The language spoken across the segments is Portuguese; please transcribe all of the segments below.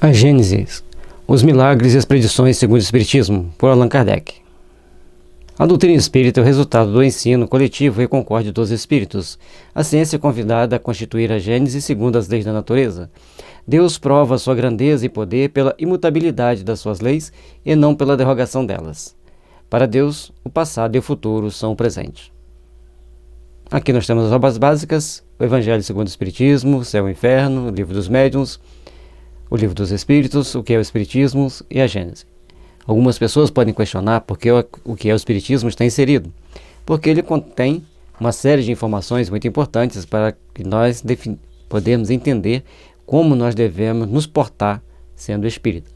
A Gênesis, os milagres e as predições segundo o Espiritismo, por Allan Kardec. A doutrina espírita é o resultado do ensino coletivo e concórdia dos espíritos. A ciência é convidada a constituir a Gênese segundo as leis da natureza. Deus prova sua grandeza e poder pela imutabilidade das suas leis e não pela derrogação delas. Para Deus, o passado e o futuro são o presente. Aqui nós temos as obras básicas: o Evangelho segundo o Espiritismo, o Céu e o Inferno, o Livro dos Médiuns, o Livro dos Espíritos, o que é o Espiritismo e a Gênese. Algumas pessoas podem questionar por que o que é o Espiritismo está inserido, porque ele contém uma série de informações muito importantes para que nós podemos entender como nós devemos nos portar sendo espírita.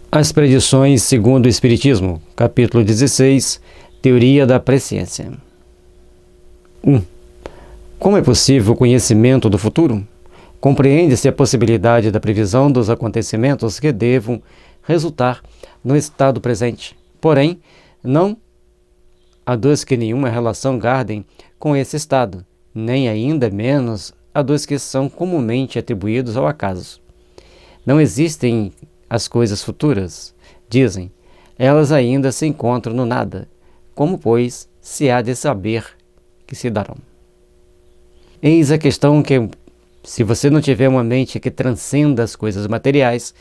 As predições segundo o Espiritismo, capítulo 16, Teoria da Presciência. 1. Como é possível o conhecimento do futuro? Compreende-se a possibilidade da previsão dos acontecimentos que devam resultar no estado presente. Porém, não aduz que nenhuma relação guardem com esse estado, nem ainda menos aduz que são comumente atribuídos ao acaso. Não existem as coisas futuras, dizem, elas ainda se encontram no nada. Como, pois, se há de saber que se darão? Eis a questão que, se você não tiver uma mente que transcenda as coisas materiais,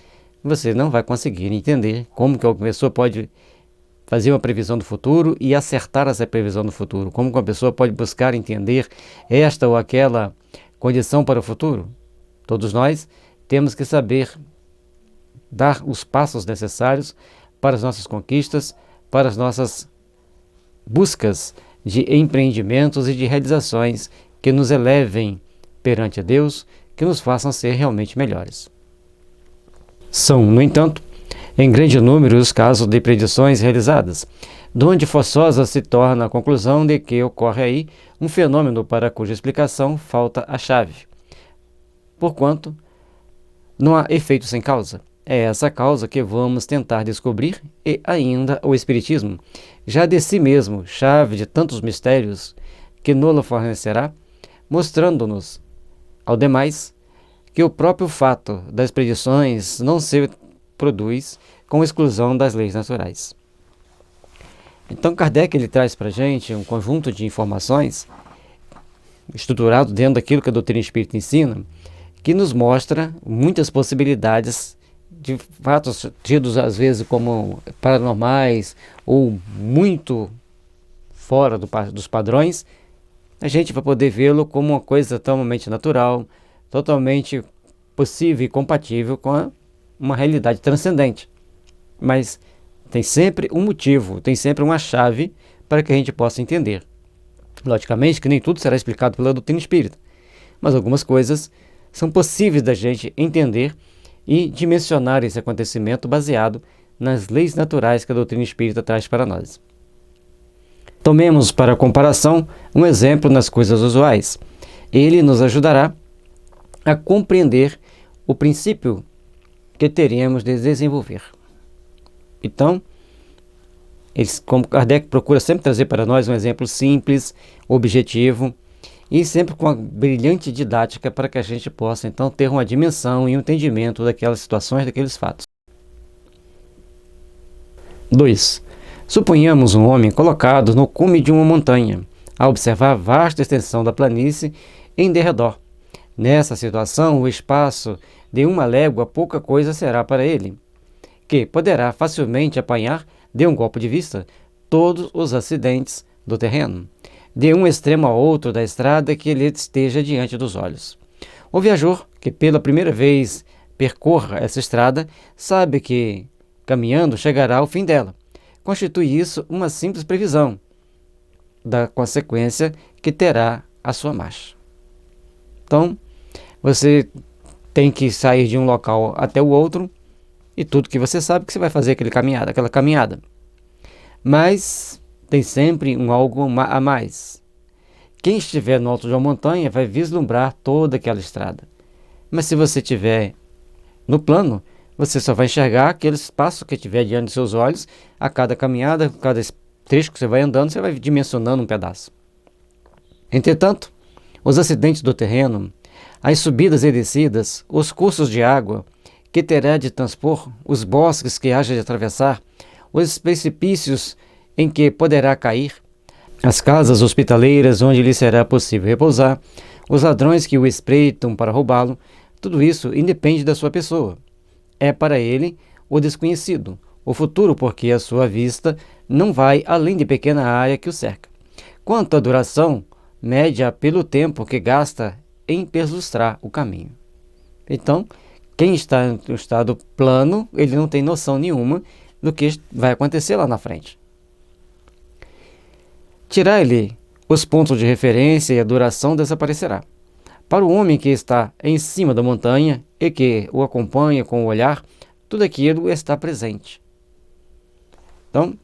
você não vai conseguir entender como que uma pessoa pode fazer uma previsão do futuro e acertar essa previsão do futuro. Como que uma pessoa pode buscar entender esta ou aquela condição para o futuro. Todos nós temos que saber dar os passos necessários para as nossas conquistas, para as nossas buscas de empreendimentos e de realizações que nos elevem perante a Deus, que nos façam ser realmente melhores. São, no entanto, em grande número os casos de predições realizadas, donde forçosa se torna a conclusão de que ocorre aí um fenômeno para cuja explicação falta a chave. Porquanto não há efeito sem causa. É essa causa que vamos tentar descobrir e ainda o Espiritismo, já de si mesmo, chave de tantos mistérios que nola fornecerá, mostrando-nos ao demais que o próprio fato das predições não se produz com exclusão das leis naturais. Então Kardec ele traz para a gente um conjunto de informações estruturado dentro daquilo que a doutrina espírita ensina, que nos mostra muitas possibilidades de fatos tidos às vezes como paranormais ou muito fora dos padrões. A gente vai poder vê-lo como uma coisa totalmente natural, totalmente possível e compatível com uma realidade transcendente. Mas tem sempre um motivo, tem sempre uma chave para que a gente possa entender. Logicamente que nem tudo será explicado pela doutrina espírita, mas algumas coisas são possíveis da gente entender e dimensionar esse acontecimento baseado nas leis naturais que a doutrina espírita traz para nós. Tomemos para comparação um exemplo nas coisas usuais. Ele nos ajudará a compreender o princípio que teremos de desenvolver. Então, como Kardec procura sempre trazer para nós um exemplo simples, objetivo e sempre com uma brilhante didática para que a gente possa então ter uma dimensão e um entendimento daquelas situações, daqueles fatos. 2. Suponhamos um homem colocado no cume de uma montanha, a observar a vasta extensão da planície em derredor. Nessa situação, o espaço de uma légua pouca coisa será para ele, que poderá facilmente apanhar, de um golpe de vista, todos os acidentes do terreno, de um extremo ao outro da estrada que lhe esteja diante dos olhos. O viajor, que pela primeira vez percorra essa estrada, sabe que, caminhando, chegará ao fim dela. Constitui isso uma simples previsão da consequência que terá a sua marcha. Então, você tem que sair de um local até o outro e tudo que você sabe que você vai fazer aquela caminhada. Mas tem sempre algo a mais. Quem estiver no alto de uma montanha vai vislumbrar toda aquela estrada. Mas se você estiver no plano, você só vai enxergar aquele espaço que tiver diante dos seus olhos. A cada caminhada, cada trecho que você vai andando, você vai dimensionando um pedaço. Entretanto, os acidentes do terreno, as subidas e descidas, os cursos de água que terá de transpor, os bosques que haja de atravessar, os precipícios em que poderá cair, as casas hospitaleiras onde lhe será possível repousar, os ladrões que o espreitam para roubá-lo, tudo isso independe da sua pessoa. É para ele o desconhecido, o futuro, porque a sua vista não vai além de pequena área que o cerca. Quanto à duração, média pelo tempo que gasta em perlustrar o caminho. Então, quem está no estado plano, ele não tem noção nenhuma do que vai acontecer lá na frente. Tirar-lhe os pontos de referência e a duração desaparecerá. Para o homem que está em cima da montanha e que o acompanha com o olhar, tudo aquilo está presente. Então,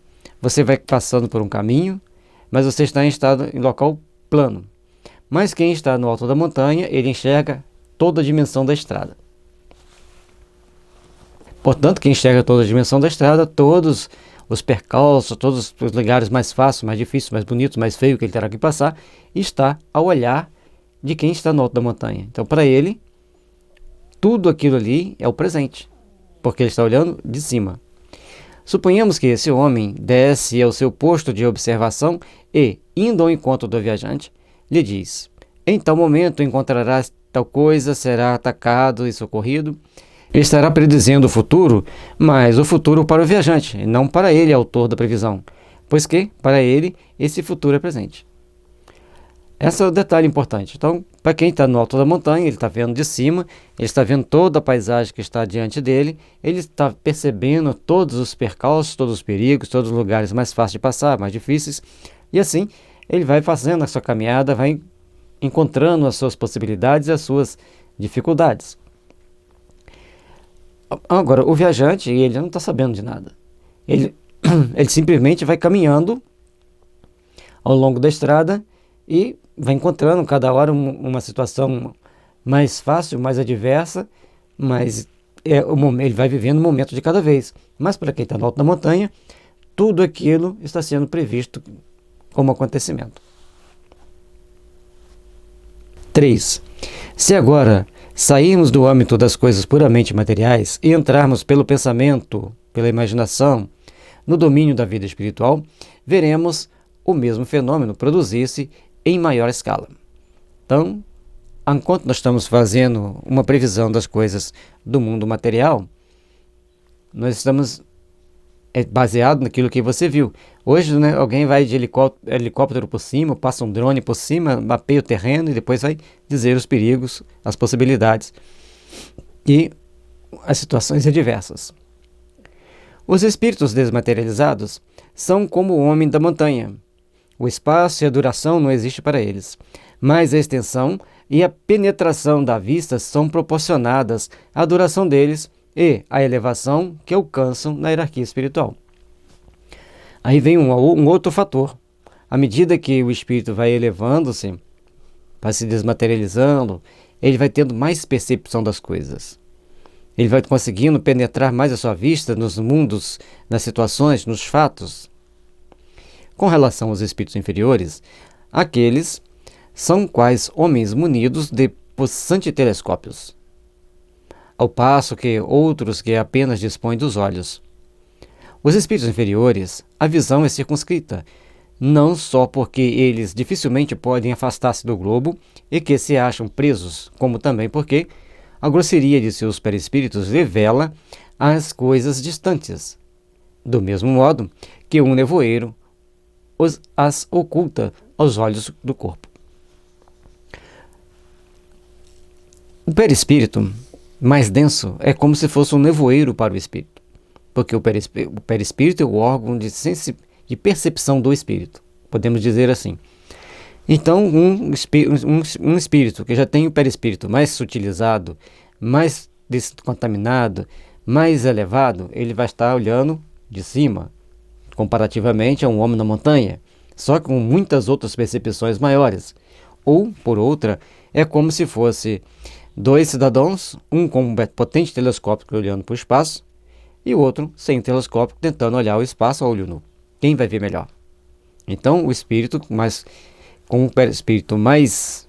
você vai passando por um caminho, mas você está em local plano. Mas quem está no alto da montanha, ele enxerga toda a dimensão da estrada. Portanto, quem enxerga toda a dimensão da estrada, todos os percalços, todos os lugares mais fáceis, mais difíceis, mais bonitos, mais feios que ele terá que passar, está ao olhar de quem está no alto da montanha. Então, para ele, tudo aquilo ali é o presente, porque ele está olhando de cima. Suponhamos que esse homem desce ao seu posto de observação e, indo ao encontro do viajante, lhe diz: em tal momento encontrarás tal coisa, será atacado e socorrido. Ele estará predizendo o futuro, mas o futuro para o viajante, não para ele, autor da previsão, pois que, para ele, esse futuro é presente. Esse é o detalhe importante. Então, para quem está no alto da montanha, ele está vendo de cima, ele está vendo toda a paisagem que está diante dele, ele está percebendo todos os percalços, todos os perigos, todos os lugares mais fáceis de passar, mais difíceis, e assim ele vai fazendo a sua caminhada, vai encontrando as suas possibilidades e as suas dificuldades. Agora, o viajante, ele não está sabendo de nada. Ele simplesmente vai caminhando ao longo da estrada e vai encontrando cada hora uma situação mais fácil, mais adversa, mas ele vai vivendo um momento de cada vez. Mas para quem está no alto da montanha, tudo aquilo está sendo previsto como acontecimento. 3. Se agora sairmos do âmbito das coisas puramente materiais e entrarmos pelo pensamento, pela imaginação, no domínio da vida espiritual, veremos o mesmo fenômeno produzir-se em maior escala. Então, enquanto nós estamos fazendo uma previsão das coisas do mundo material, nós estamos baseado naquilo que você viu. Hoje, né, alguém vai de helicóptero por cima, passa um drone por cima, mapeia o terreno e depois vai dizer os perigos, as possibilidades e as situações adversas. Os espíritos desmaterializados são como o homem da montanha. O espaço e a duração não existem para eles, mas a extensão e a penetração da vista são proporcionadas à duração deles e à elevação que alcançam na hierarquia espiritual. Aí vem um outro fator. À medida que o espírito vai elevando-se, vai se desmaterializando, ele vai tendo mais percepção das coisas. Ele vai conseguindo penetrar mais a sua vista nos mundos, nas situações, nos fatos. Com relação aos espíritos inferiores, aqueles são quais homens munidos de possantes telescópios, ao passo que outros que apenas dispõem dos olhos. Os espíritos inferiores, a visão é circunscrita, não só porque eles dificilmente podem afastar-se do globo e que se acham presos, como também porque a grosseria de seus perispíritos revela as coisas distantes, do mesmo modo que um nevoeiro as oculta aos olhos do corpo. O perispírito mais denso é como se fosse um nevoeiro para o espírito, porque o perispírito é o órgão de percepção do espírito, podemos dizer assim. Então, um espírito que já tem o perispírito mais sutilizado, mais descontaminado, mais elevado, ele vai estar olhando de cima, comparativamente a um homem na montanha, só com muitas outras percepções maiores. Ou, por outra, é como se fosse dois cidadãos, um com um potente telescópio olhando para o espaço e o outro sem telescópio tentando olhar o espaço a olho nu. Quem vai ver melhor? Então, o espírito com o perispírito mais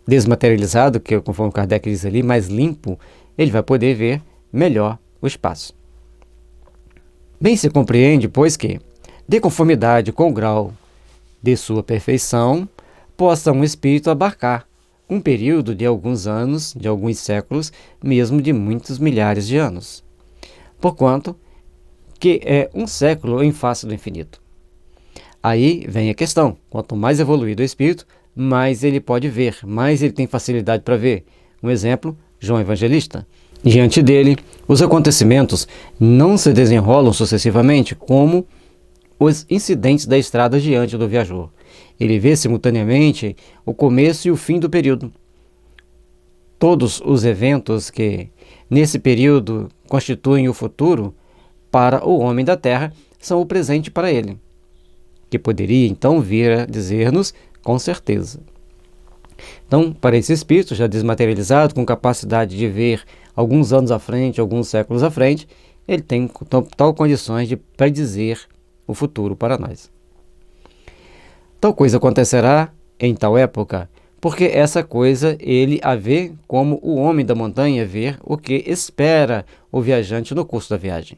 desmaterializado, que conforme Kardec diz ali, mais limpo, ele vai poder ver melhor o espaço. Bem se compreende, pois, que, de conformidade com o grau de sua perfeição, possa um espírito abarcar um período de alguns anos, de alguns séculos, mesmo de muitos milhares de anos. Porquanto que é um século em face do infinito. Aí vem a questão: quanto mais evoluído o espírito, mais ele pode ver, mais ele tem facilidade para ver. Um exemplo, João Evangelista. Diante dele, os acontecimentos não se desenrolam sucessivamente como os incidentes da estrada diante do viajor. Ele vê simultaneamente o começo e o fim do período. Todos os eventos que, nesse período, constituem o futuro para o homem da Terra são o presente para ele, que poderia então vir a dizer-nos com certeza. Então, para esse espírito já desmaterializado, com capacidade de ver alguns anos à frente, alguns séculos à frente, ele tem tal condições de predizer o futuro para nós. Tal coisa acontecerá em tal época, porque essa coisa ele a vê como o homem da montanha vê o que espera o viajante no curso da viagem.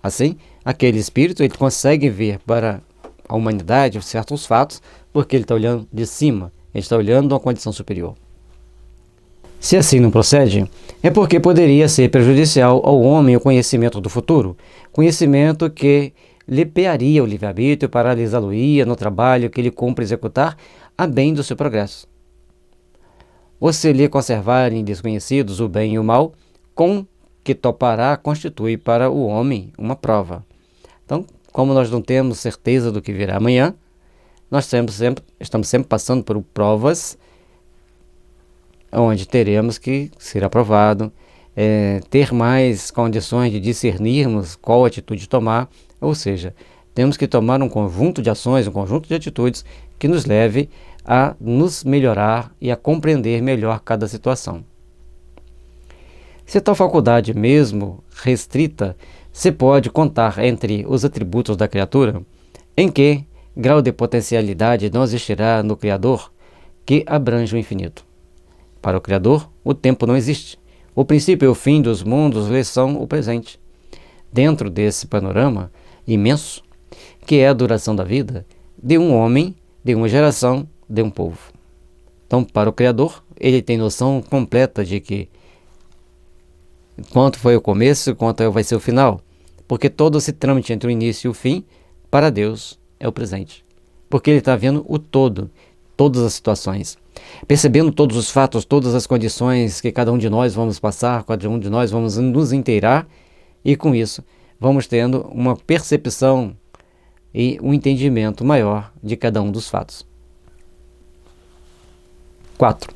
Assim, aquele espírito ele consegue ver para a humanidade certos fatos, porque ele está olhando de cima, ele está olhando de uma condição superior. Se assim não procede, é porque poderia ser prejudicial ao homem o conhecimento do futuro, conhecimento que lhe pearia o livre-arbítrio, paralisá-lo-ia no trabalho que ele cumpre executar a bem do seu progresso. Ou se lhe conservarem desconhecidos o bem e o mal, com que topará constitui para o homem uma prova. Então, como nós não temos certeza do que virá amanhã, nós estamos sempre passando por provas onde teremos que ser aprovado, ter mais condições de discernirmos qual atitude tomar, ou seja, temos que tomar um conjunto de ações, um conjunto de atitudes que nos leve a nos melhorar e a compreender melhor cada situação. Se tal faculdade mesmo restrita se pode contar entre os atributos da criatura, em que grau de potencialidade não existirá no Criador que abrange o infinito? Para o Criador, o tempo não existe. O princípio e o fim dos mundos lhe são o presente. Dentro desse panorama imenso, que é a duração da vida, de um homem, de uma geração, de um povo. Então, para o Criador, ele tem noção completa de que quanto foi o começo, quanto vai ser o final. Porque todo esse trâmite entre o início e o fim, para Deus, é o presente. Porque ele está vendo o todo, todas as situações. Percebendo todos os fatos, todas as condições que cada um de nós vamos passar, cada um de nós vamos nos inteirar, e com isso vamos tendo uma percepção e um entendimento maior de cada um dos fatos. 4.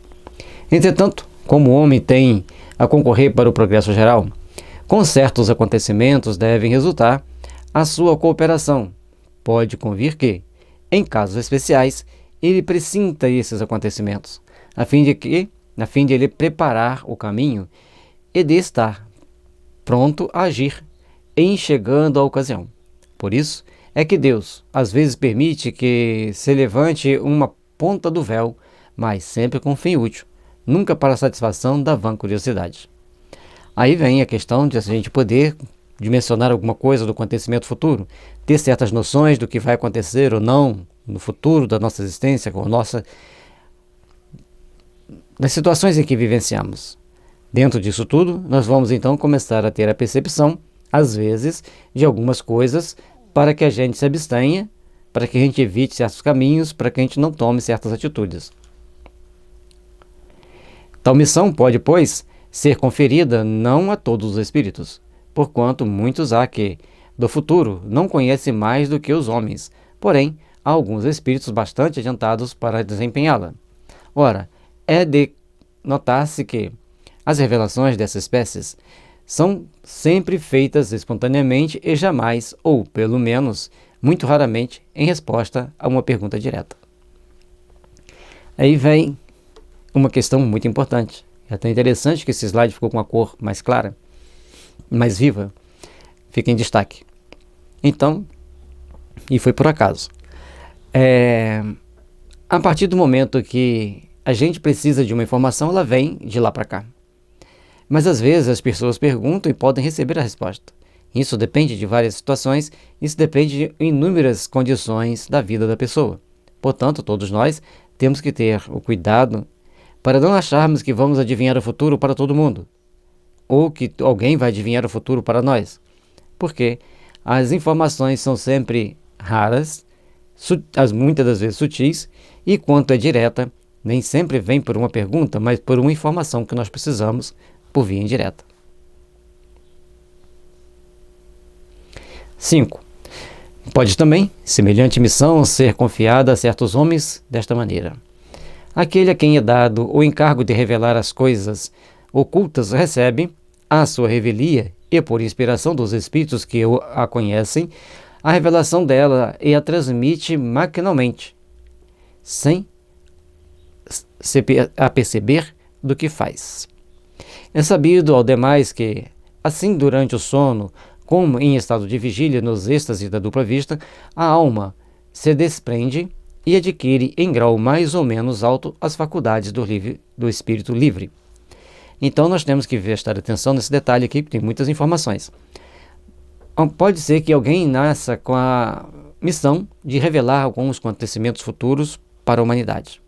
Entretanto, como o homem tem a concorrer para o progresso geral, com certos acontecimentos devem resultar a sua cooperação. Pode convir que, em casos especiais, ele presinta esses acontecimentos, a fim de ele preparar o caminho e de estar pronto a agir em chegando a ocasião. Por isso é que Deus, às vezes, permite que se levante uma ponta do véu, mas sempre com fim útil, nunca para a satisfação da vã curiosidade. Aí vem a questão de a gente poder dimensionar alguma coisa do acontecimento futuro, ter certas noções do que vai acontecer ou não no futuro da nossa existência, das situações em que vivenciamos. Dentro disso tudo, nós vamos então começar a ter a percepção, às vezes, de algumas coisas para que a gente se abstenha, para que a gente evite certos caminhos, para que a gente não tome certas atitudes. Tal missão pode, pois, ser conferida não a todos os espíritos, porquanto muitos há que, do futuro, não conhecem mais do que os homens, porém, há alguns espíritos bastante adiantados para desempenhá-la. Ora, é de notar-se que as revelações dessas espécies são sempre feitas espontaneamente e jamais, ou pelo menos, muito raramente, em resposta a uma pergunta direta. Aí vem uma questão muito importante. É até interessante que esse slide ficou com uma cor mais clara, mais viva, fica em destaque. Então, e foi por acaso. A partir do momento que a gente precisa de uma informação, ela vem de lá para cá. Mas às vezes as pessoas perguntam e podem receber a resposta. Isso depende de várias situações, isso depende de inúmeras condições da vida da pessoa. Portanto, todos nós temos que ter o cuidado para não acharmos que vamos adivinhar o futuro para todo mundo, ou que alguém vai adivinhar o futuro para nós. Porque as informações são sempre raras, muitas das vezes sutis, e quanto é direta, nem sempre vem por uma pergunta, mas por uma informação que nós precisamos por via indireta. 5. Pode também, semelhante missão, ser confiada a certos homens desta maneira. Aquele a quem é dado o encargo de revelar as coisas ocultas recebe, à sua revelia e por inspiração dos espíritos que a conhecem, a revelação dela e a transmite maquinalmente, sem se aperceber do que faz. É sabido ao demais que, assim durante o sono, como em estado de vigília nos êxtases da dupla vista, a alma se desprende e adquire em grau mais ou menos alto as faculdades do espírito livre. Então nós temos que prestar atenção nesse detalhe aqui, porque tem muitas informações. Pode ser que alguém nasça com a missão de revelar alguns acontecimentos futuros para a humanidade.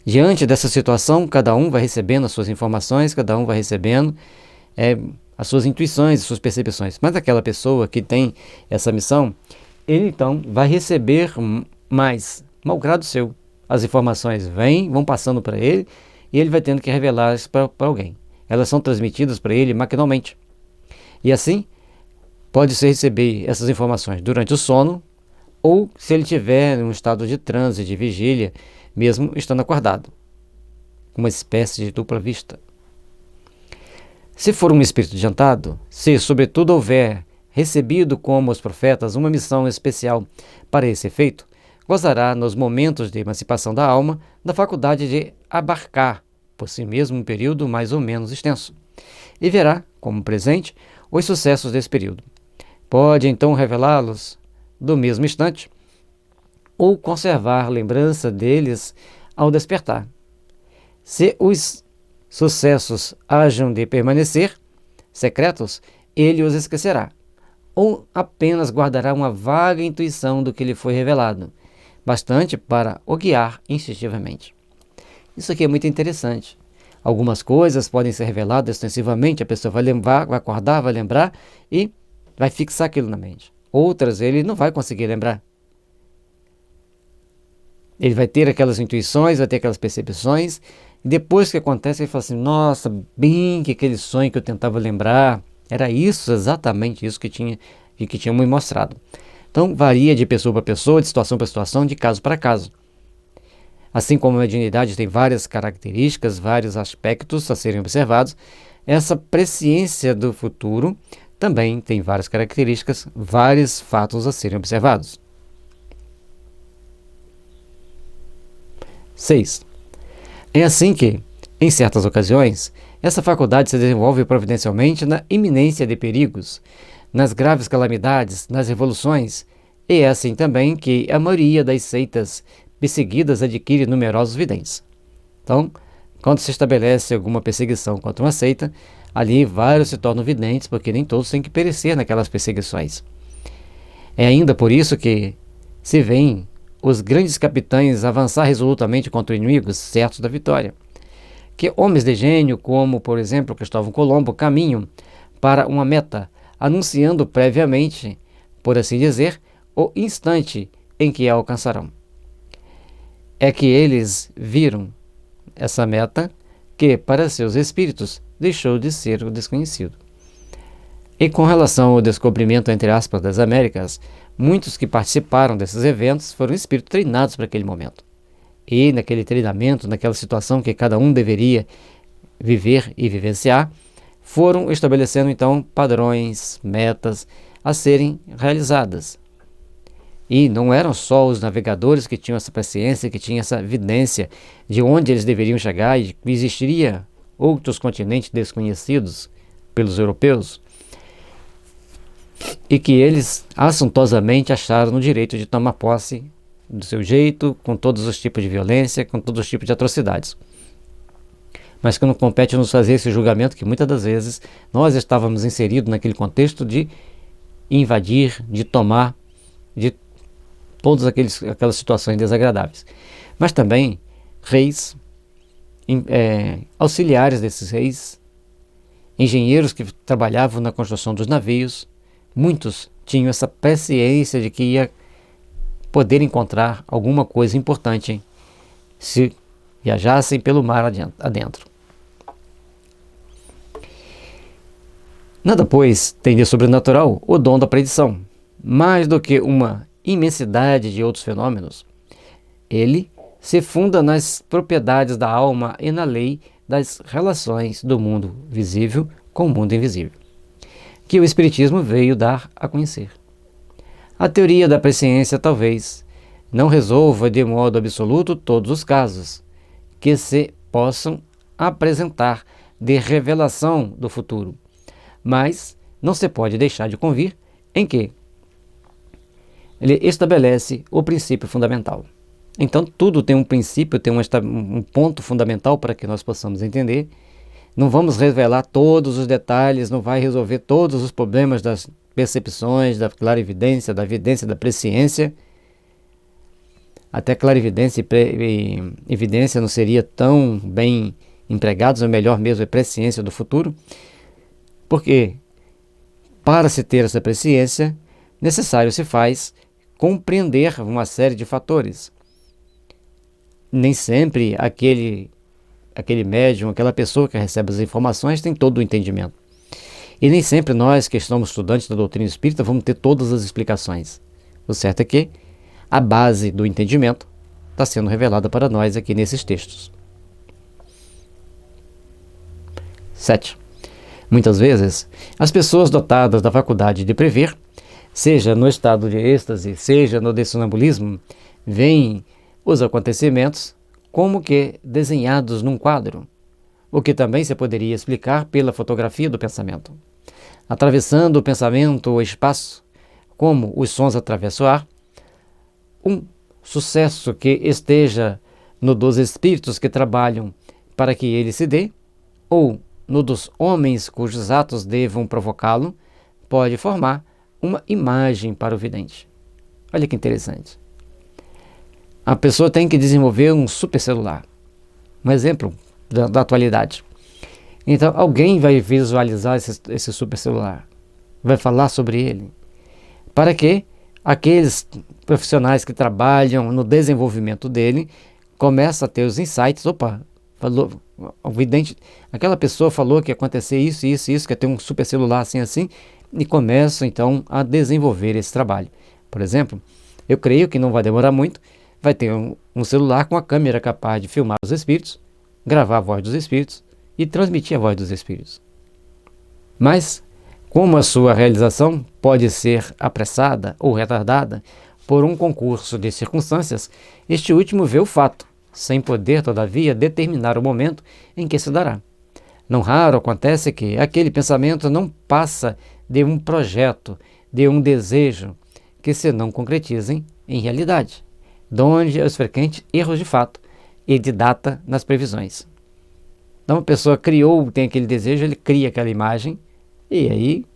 Diante dessa situação, cada um vai recebendo as suas informações, cada um vai recebendo as suas intuições, as suas percepções. Mas aquela pessoa que tem essa missão, ele então vai receber mais, malgrado seu. As informações vão passando para ele e ele vai tendo que revelá-las para alguém. Elas são transmitidas para ele maquinalmente. E assim, pode-se receber essas informações durante o sono ou se ele estiver em um estado de transe, de vigília, mesmo estando acordado. Uma espécie de dupla vista. Se for um espírito adiantado, se sobretudo houver recebido como os profetas uma missão especial para esse efeito, gozará nos momentos de emancipação da alma da faculdade de abarcar por si mesmo um período mais ou menos extenso, e verá, como presente, os sucessos desse período. Pode então revelá-los do mesmo instante, ou conservar lembrança deles ao despertar. Se os sucessos hajam de permanecer secretos, ele os esquecerá, ou apenas guardará uma vaga intuição do que lhe foi revelado, bastante para o guiar instintivamente. Isso aqui é muito interessante. Algumas coisas podem ser reveladas extensivamente, a pessoa vai lembrar, vai acordar, vai lembrar e vai fixar aquilo na mente. Outras ele não vai conseguir lembrar. Ele vai ter aquelas intuições, vai ter aquelas percepções, e depois que acontece, ele fala assim, nossa, bem que aquele sonho que eu tentava lembrar, era isso, exatamente isso que tinha me mostrado. Então, varia de pessoa para pessoa, de situação para situação, de caso para caso. Assim como a mediunidade tem várias características, vários aspectos a serem observados, essa presciência do futuro também tem várias características, vários fatos a serem observados. 6. É assim que, em certas ocasiões, essa faculdade se desenvolve providencialmente na iminência de perigos, nas graves calamidades, nas revoluções, e é assim também que a maioria das seitas perseguidas adquire numerosos videntes. Então, quando se estabelece alguma perseguição contra uma seita, ali vários se tornam videntes, porque nem todos têm que perecer naquelas perseguições. É ainda por isso que se veem os grandes capitães avançar resolutamente contra inimigos, certos da vitória. Que homens de gênio, como, por exemplo, Cristóvão Colombo, caminham para uma meta, anunciando previamente, por assim dizer, o instante em que a alcançarão. É que eles viram essa meta que, para seus espíritos, deixou de ser o desconhecido. E com relação ao descobrimento, entre aspas, das Américas, muitos que participaram desses eventos foram espíritos treinados para aquele momento. E naquele treinamento, naquela situação que cada um deveria viver e vivenciar, foram estabelecendo então padrões, metas a serem realizadas. E não eram só os navegadores que tinham essa presciência, que tinham essa evidência de onde eles deveriam chegar e que existiria outros continentes desconhecidos pelos europeus e que eles assustosamente acharam no direito de tomar posse do seu jeito, com todos os tipos de violência, com todos os tipos de atrocidades. Mas que não compete nos fazer esse julgamento que muitas das vezes nós estávamos inseridos naquele contexto de invadir, de tomar, de todas aquelas situações desagradáveis. Mas também reis, auxiliares desses reis, engenheiros que trabalhavam na construção dos navios, muitos tinham essa presciência de que ia poder encontrar alguma coisa importante se viajassem pelo mar adentro. Nada, pois, tem de sobrenatural o dom da predição, mais do que uma imensidade de outros fenômenos. Ele se funda nas propriedades da alma e na lei das relações do mundo visível com o mundo invisível, que o Espiritismo veio dar a conhecer. A teoria da presciência talvez não resolva de modo absoluto todos os casos que se possam apresentar de revelação do futuro, mas não se pode deixar de convir em que ele estabelece o princípio fundamental. Então tudo tem um princípio, tem um ponto fundamental para que nós possamos entender. Não vamos revelar todos os detalhes, não vai resolver todos os problemas das percepções, da clarividência, da vidência, da presciência. Até clarividência e evidência não seria tão bem empregados, o melhor mesmo é presciência do futuro. Porque para se ter essa presciência, necessário se faz compreender uma série de fatores. Nem sempre aquele médium, aquela pessoa que recebe as informações tem todo o entendimento. E nem sempre nós que estamos estudantes da doutrina espírita vamos ter todas as explicações. O certo é que a base do entendimento está sendo revelada para nós aqui nesses textos. 7. Muitas vezes, as pessoas dotadas da faculdade de prever, seja no estado de êxtase, seja no de sonambulismo, veem os acontecimentos como que desenhados num quadro, o que também se poderia explicar pela fotografia do pensamento. Atravessando o pensamento o espaço, como os sons atravessam o ar, um sucesso que esteja no dos espíritos que trabalham para que ele se dê, ou no dos homens cujos atos devam provocá-lo, pode formar uma imagem para o vidente. Olha que interessante. A pessoa tem que desenvolver um supercelular. Um exemplo da atualidade. Então, alguém vai visualizar esse supercelular. Vai falar sobre ele. Para que aqueles profissionais que trabalham no desenvolvimento dele começam a ter os insights. Opa, falou, o vidente, aquela pessoa falou que ia acontecer isso, isso, isso, que ia ter um supercelular assim, assim, e começam então a desenvolver esse trabalho. Por exemplo, eu creio que não vai demorar muito, vai ter um celular com a câmera capaz de filmar os espíritos, gravar a voz dos espíritos e transmitir a voz dos espíritos. Mas, como a sua realização pode ser apressada ou retardada por um concurso de circunstâncias, este último vê o fato, sem poder, todavia, determinar o momento em que se dará. Não raro acontece que aquele pensamento não passa de um projeto, de um desejo, que se não concretizem em realidade, donde os frequentes erros de fato e de data nas previsões. Então a pessoa criou, tem aquele desejo, ele cria aquela imagem, e aí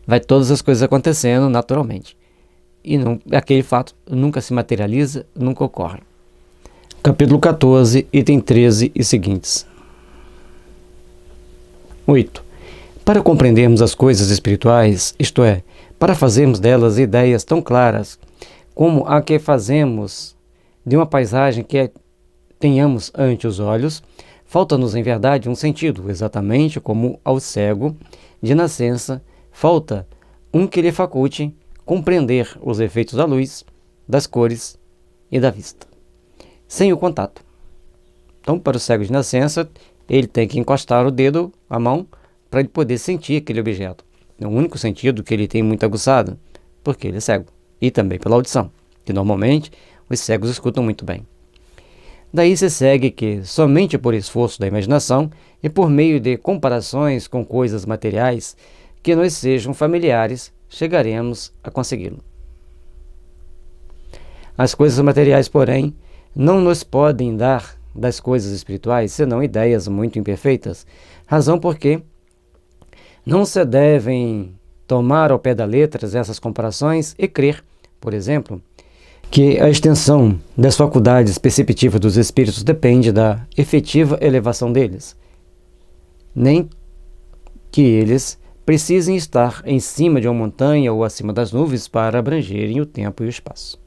vai todas as coisas acontecendo naturalmente. E não, aquele fato nunca se materializa, nunca ocorre. Capítulo 14, item 13 e seguintes. 8. Para compreendermos as coisas espirituais, isto é, para fazermos delas ideias tão claras como a que fazemos de uma paisagem que tenhamos ante os olhos, falta-nos em verdade um sentido, exatamente como ao cego de nascença falta um que lhe faculte compreender os efeitos da luz, das cores e da vista, sem o contato. Então, para o cego de nascença, ele tem que encostar o dedo, a mão, para ele poder sentir aquele objeto. É o único sentido que ele tem muito aguçado, porque ele é cego. E também pela audição, que normalmente os cegos escutam muito bem. Daí se segue que, somente por esforço da imaginação e por meio de comparações com coisas materiais que nos sejam familiares, chegaremos a consegui-lo. As coisas materiais, porém, não nos podem dar das coisas espirituais senão ideias muito imperfeitas, razão porque não se devem tomar ao pé da letra essas comparações e crer, por exemplo, que a extensão das faculdades perceptivas dos espíritos depende da efetiva elevação deles, nem que eles precisem estar em cima de uma montanha ou acima das nuvens para abrangerem o tempo e o espaço.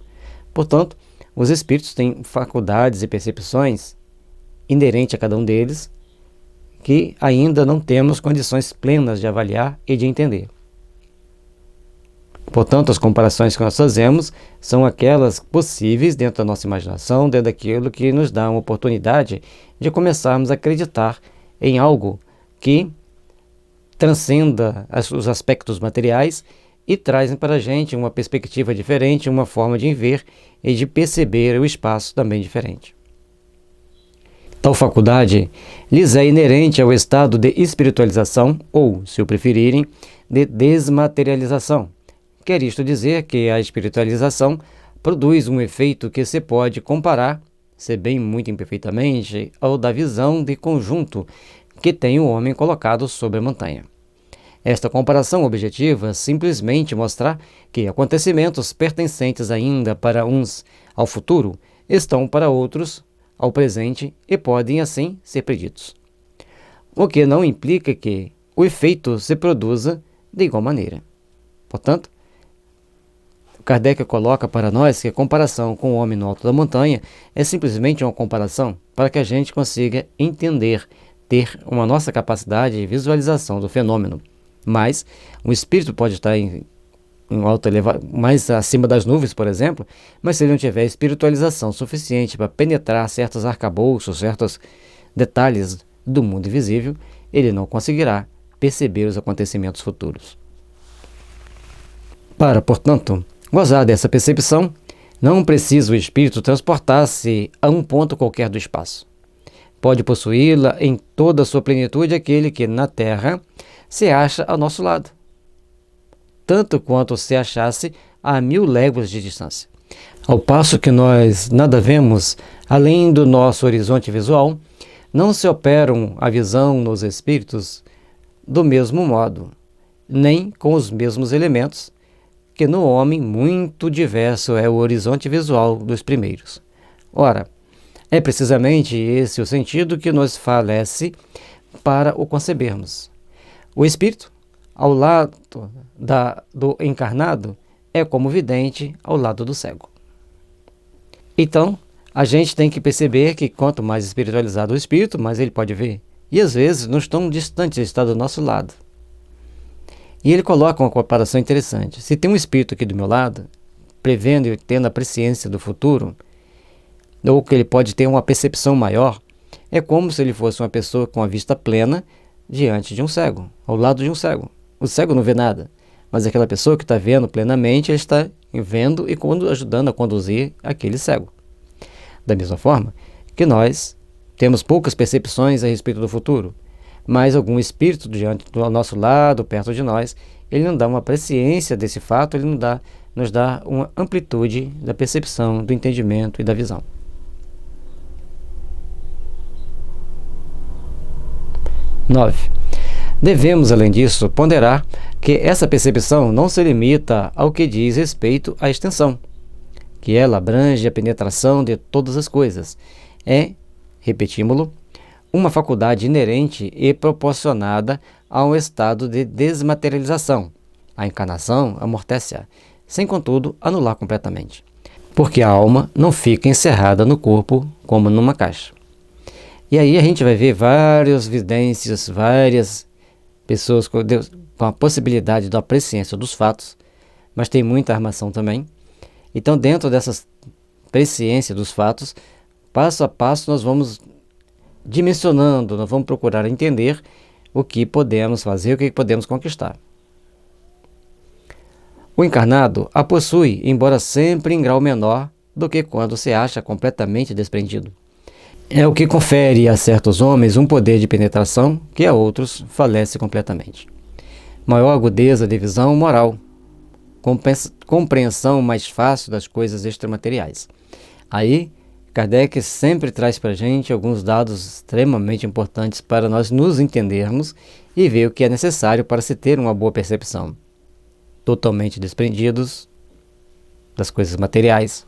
Portanto, os espíritos têm faculdades e percepções inerentes a cada um deles que ainda não temos condições plenas de avaliar e de entender. Portanto, as comparações que nós fazemos são aquelas possíveis dentro da nossa imaginação, dentro daquilo que nos dá uma oportunidade de começarmos a acreditar em algo que transcenda os aspectos materiais e trazem para a gente uma perspectiva diferente, uma forma de ver e de perceber o espaço também diferente. Tal faculdade lhes é inerente ao estado de espiritualização ou, se o preferirem, de desmaterialização. Quer isto dizer que a espiritualização produz um efeito que se pode comparar, se bem muito imperfeitamente, ao da visão de conjunto que tem o homem colocado sobre a montanha. Esta comparação objetiva simplesmente mostra que acontecimentos pertencentes ainda para uns ao futuro estão para outros ao presente e podem assim ser preditos. O que não implica que o efeito se produza de igual maneira. Portanto, Kardec coloca para nós que a comparação com o homem no alto da montanha é simplesmente uma comparação para que a gente consiga entender, ter uma nossa capacidade de visualização do fenômeno. Mas o espírito pode estar em alto mais acima das nuvens, por exemplo, mas se ele não tiver espiritualização suficiente para penetrar certos arcabouços, certos detalhes do mundo invisível, ele não conseguirá perceber os acontecimentos futuros. Portanto, gozar dessa percepção, não precisa o espírito transportar-se a um ponto qualquer do espaço. Pode possuí-la em toda a sua plenitude aquele que, na Terra, se acha ao nosso lado, tanto quanto se achasse a 1000 léguas de distância. Ao passo que nós nada vemos além do nosso horizonte visual, não se operam a visão nos espíritos do mesmo modo, nem com os mesmos elementos, que no homem muito diverso é o horizonte visual dos primeiros. Ora, é precisamente esse o sentido que nos falece para o concebermos. O espírito, ao lado do encarnado, é como vidente ao lado do cego. Então, a gente tem que perceber que quanto mais espiritualizado o espírito, mais ele pode ver. E às vezes não tão distante, ele está do nosso lado. E ele coloca uma comparação interessante. Se tem um espírito aqui do meu lado, prevendo e tendo a presciência do futuro, ou que ele pode ter uma percepção maior, é como se ele fosse uma pessoa com a vista plena diante de um cego, ao lado de um cego. O cego não vê nada, mas aquela pessoa que está vendo plenamente, ele está vendo e ajudando a conduzir aquele cego. Da mesma forma que nós temos poucas percepções a respeito do futuro, mas algum espírito diante do nosso lado, perto de nós, ele nos dá uma presciência desse fato, ele nos dá uma amplitude da percepção, do entendimento e da visão. Devemos, além disso, ponderar que essa percepção não se limita ao que diz respeito à extensão, que ela abrange a penetração de todas as coisas. É, repetímo-lo, uma faculdade inerente e proporcionada a um estado de desmaterialização. A encarnação amortece-a, sem contudo anular completamente, porque a alma não fica encerrada no corpo como numa caixa. E aí a gente vai ver várias vidências, várias pessoas com a possibilidade da presciência dos fatos, mas tem muita armação também. Então, dentro dessas presciência dos fatos, passo a passo nós vamos dimensionando, nós vamos procurar entender o que podemos fazer, o que podemos conquistar. O encarnado a possui, embora sempre em grau menor do que quando se acha completamente desprendido. É o que confere a certos homens um poder de penetração que a outros falece completamente. Maior agudeza de visão moral, compreensão mais fácil das coisas extramateriais. Aí, Kardec sempre traz para a gente alguns dados extremamente importantes para nós nos entendermos e ver o que é necessário para se ter uma boa percepção. Totalmente desprendidos das coisas materiais.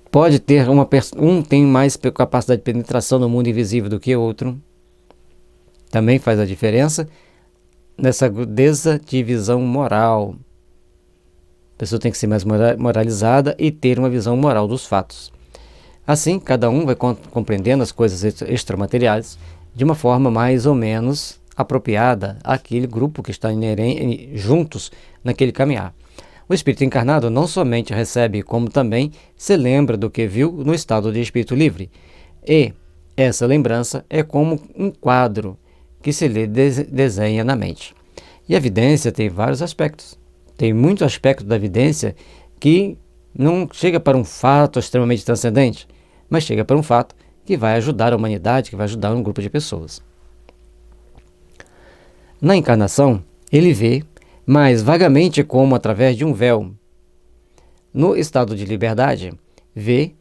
Pode ter um tem mais capacidade de penetração no mundo invisível do que outro. Também faz a diferença nessa agudeza de visão moral. A pessoa tem que ser mais moralizada e ter uma visão moral dos fatos. Assim, cada um vai compreendendo as coisas extramateriais de uma forma mais ou menos apropriada àquele grupo que está juntos naquele caminhar. O espírito encarnado não somente recebe, como também se lembra do que viu no estado de espírito livre. E essa lembrança é como um quadro que se lhe desenha na mente. E a vidência tem vários aspectos. Tem muito aspecto da vidência que não chega para um fato extremamente transcendente, mas chega para um fato que vai ajudar a humanidade, que vai ajudar um grupo de pessoas. Na encarnação, ele vê, mas vagamente como através de um véu. No estado de liberdade, vê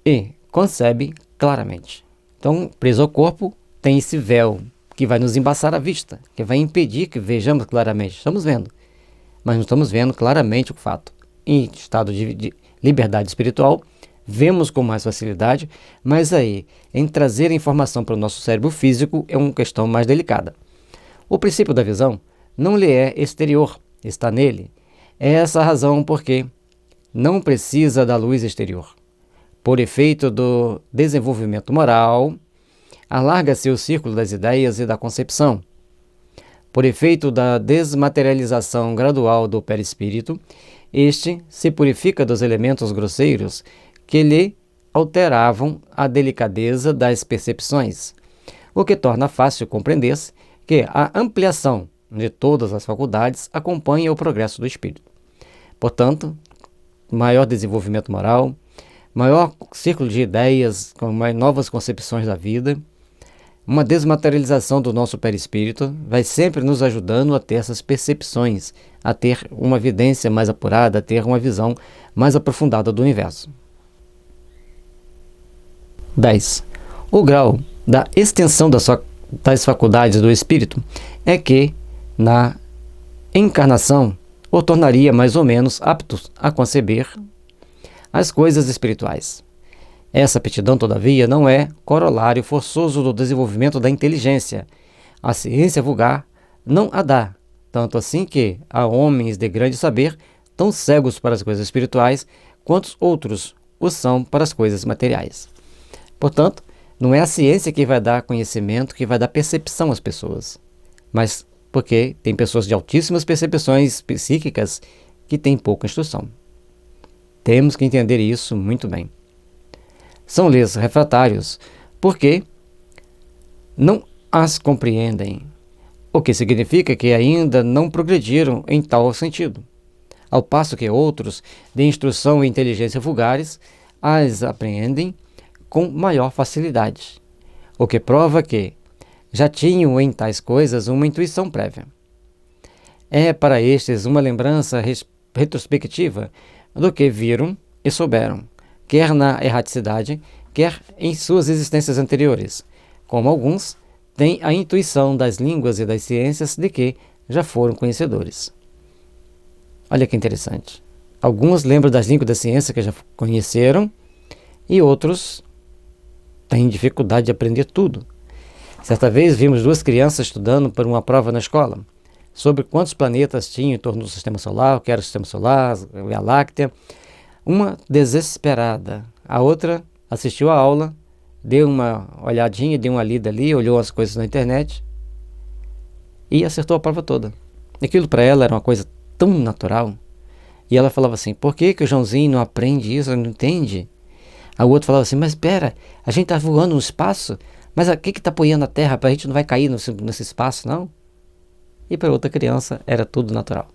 e concebe claramente. Então, preso ao corpo, tem esse véu que vai nos embaçar a vista, que vai impedir que vejamos claramente. Estamos vendo, mas não estamos vendo claramente o fato. Em estado de liberdade espiritual, vemos com mais facilidade, mas aí, em trazer a informação para o nosso cérebro físico, é uma questão mais delicada. O princípio da visão não lhe é exterior, está nele. É essa a razão porque não precisa da luz exterior. Por efeito do desenvolvimento moral, alarga-se o círculo das ideias e da concepção. Por efeito da desmaterialização gradual do perispírito, este se purifica dos elementos grosseiros que lhe alteravam a delicadeza das percepções, o que torna fácil compreender-se que a ampliação de todas as faculdades acompanha o progresso do espírito. Portanto, maior desenvolvimento moral, maior círculo de ideias, com mais novas concepções da vida, uma desmaterialização do nosso perispírito vai sempre nos ajudando a ter essas percepções, a ter uma evidência mais apurada, a ter uma visão mais aprofundada do universo. 10. O grau da extensão das faculdades do espírito é que, na encarnação, o tornaria mais ou menos apto a conceber as coisas espirituais. Essa aptidão, todavia, não é corolário forçoso do desenvolvimento da inteligência. A ciência vulgar não a dá, tanto assim que há homens de grande saber tão cegos para as coisas espirituais quanto outros o são para as coisas materiais. Portanto, não é a ciência que vai dar conhecimento, que vai dar percepção às pessoas, mas porque tem pessoas de altíssimas percepções psíquicas que têm pouca instrução. Temos que entender isso muito bem. São-lhes refratários, porque não as compreendem, o que significa que ainda não progrediram em tal sentido, ao passo que outros, de instrução e inteligência vulgares, as apreendem com maior facilidade, o que prova que já tinham em tais coisas uma intuição prévia. É para estes uma lembrança retrospectiva do que viram e souberam, quer na erraticidade, quer em suas existências anteriores, como alguns têm a intuição das línguas e das ciências de que já foram conhecedores. Olha que interessante. Alguns lembram das línguas da ciência que já conheceram e outros têm dificuldade de aprender tudo. Certa vez vimos 2 crianças estudando para uma prova na escola sobre quantos planetas tinham em torno do Sistema Solar, o que era o Sistema Solar, a Via Láctea. Uma desesperada, a outra assistiu a aula, deu uma olhadinha, deu uma lida ali, olhou as coisas na internet e acertou a prova toda. Aquilo para ela era uma coisa tão natural. E ela falava assim, por que o Joãozinho não aprende isso, não entende? A outra falava assim, mas espera, a gente está voando no espaço, mas o que está apoiando a Terra? A gente não vai cair nesse espaço, não? E para outra criança era tudo natural.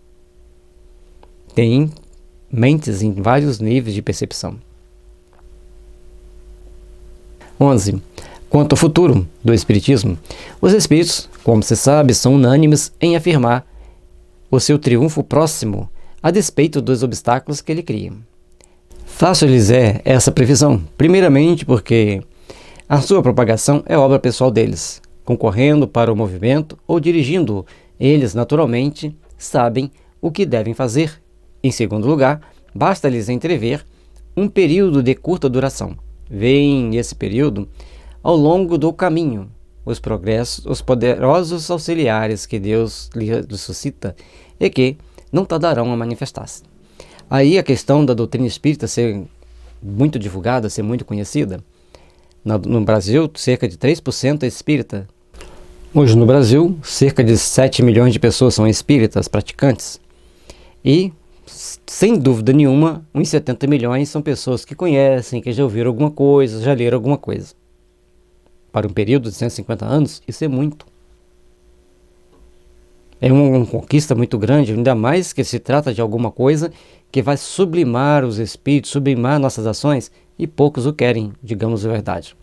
Tem mentes em vários níveis de percepção. 11. Quanto ao futuro do Espiritismo, os Espíritos, como se sabe, são unânimes em afirmar o seu triunfo próximo, a despeito dos obstáculos que ele cria. Fácil lhes é essa previsão, primeiramente porque a sua propagação é obra pessoal deles, concorrendo para o movimento ou dirigindo. Eles, naturalmente, sabem o que devem fazer. Em segundo lugar, basta-lhes entrever um período de curta duração. Veem esse período ao longo do caminho os progressos, os poderosos auxiliares que Deus lhe suscita e que não tardarão a manifestar-se. Aí a questão da doutrina espírita ser muito divulgada, ser muito conhecida. No Brasil, cerca de 3% é espírita. Hoje no Brasil, cerca de 7 milhões de pessoas são espíritas praticantes. E, sem dúvida nenhuma, uns 70 milhões são pessoas que conhecem, que já ouviram alguma coisa, já leram alguma coisa. Para um período de 150 anos, isso é muito. É uma conquista muito grande, ainda mais que se trata de alguma coisa que vai sublimar os espíritos, sublimar nossas ações, e poucos o querem, digamos a verdade.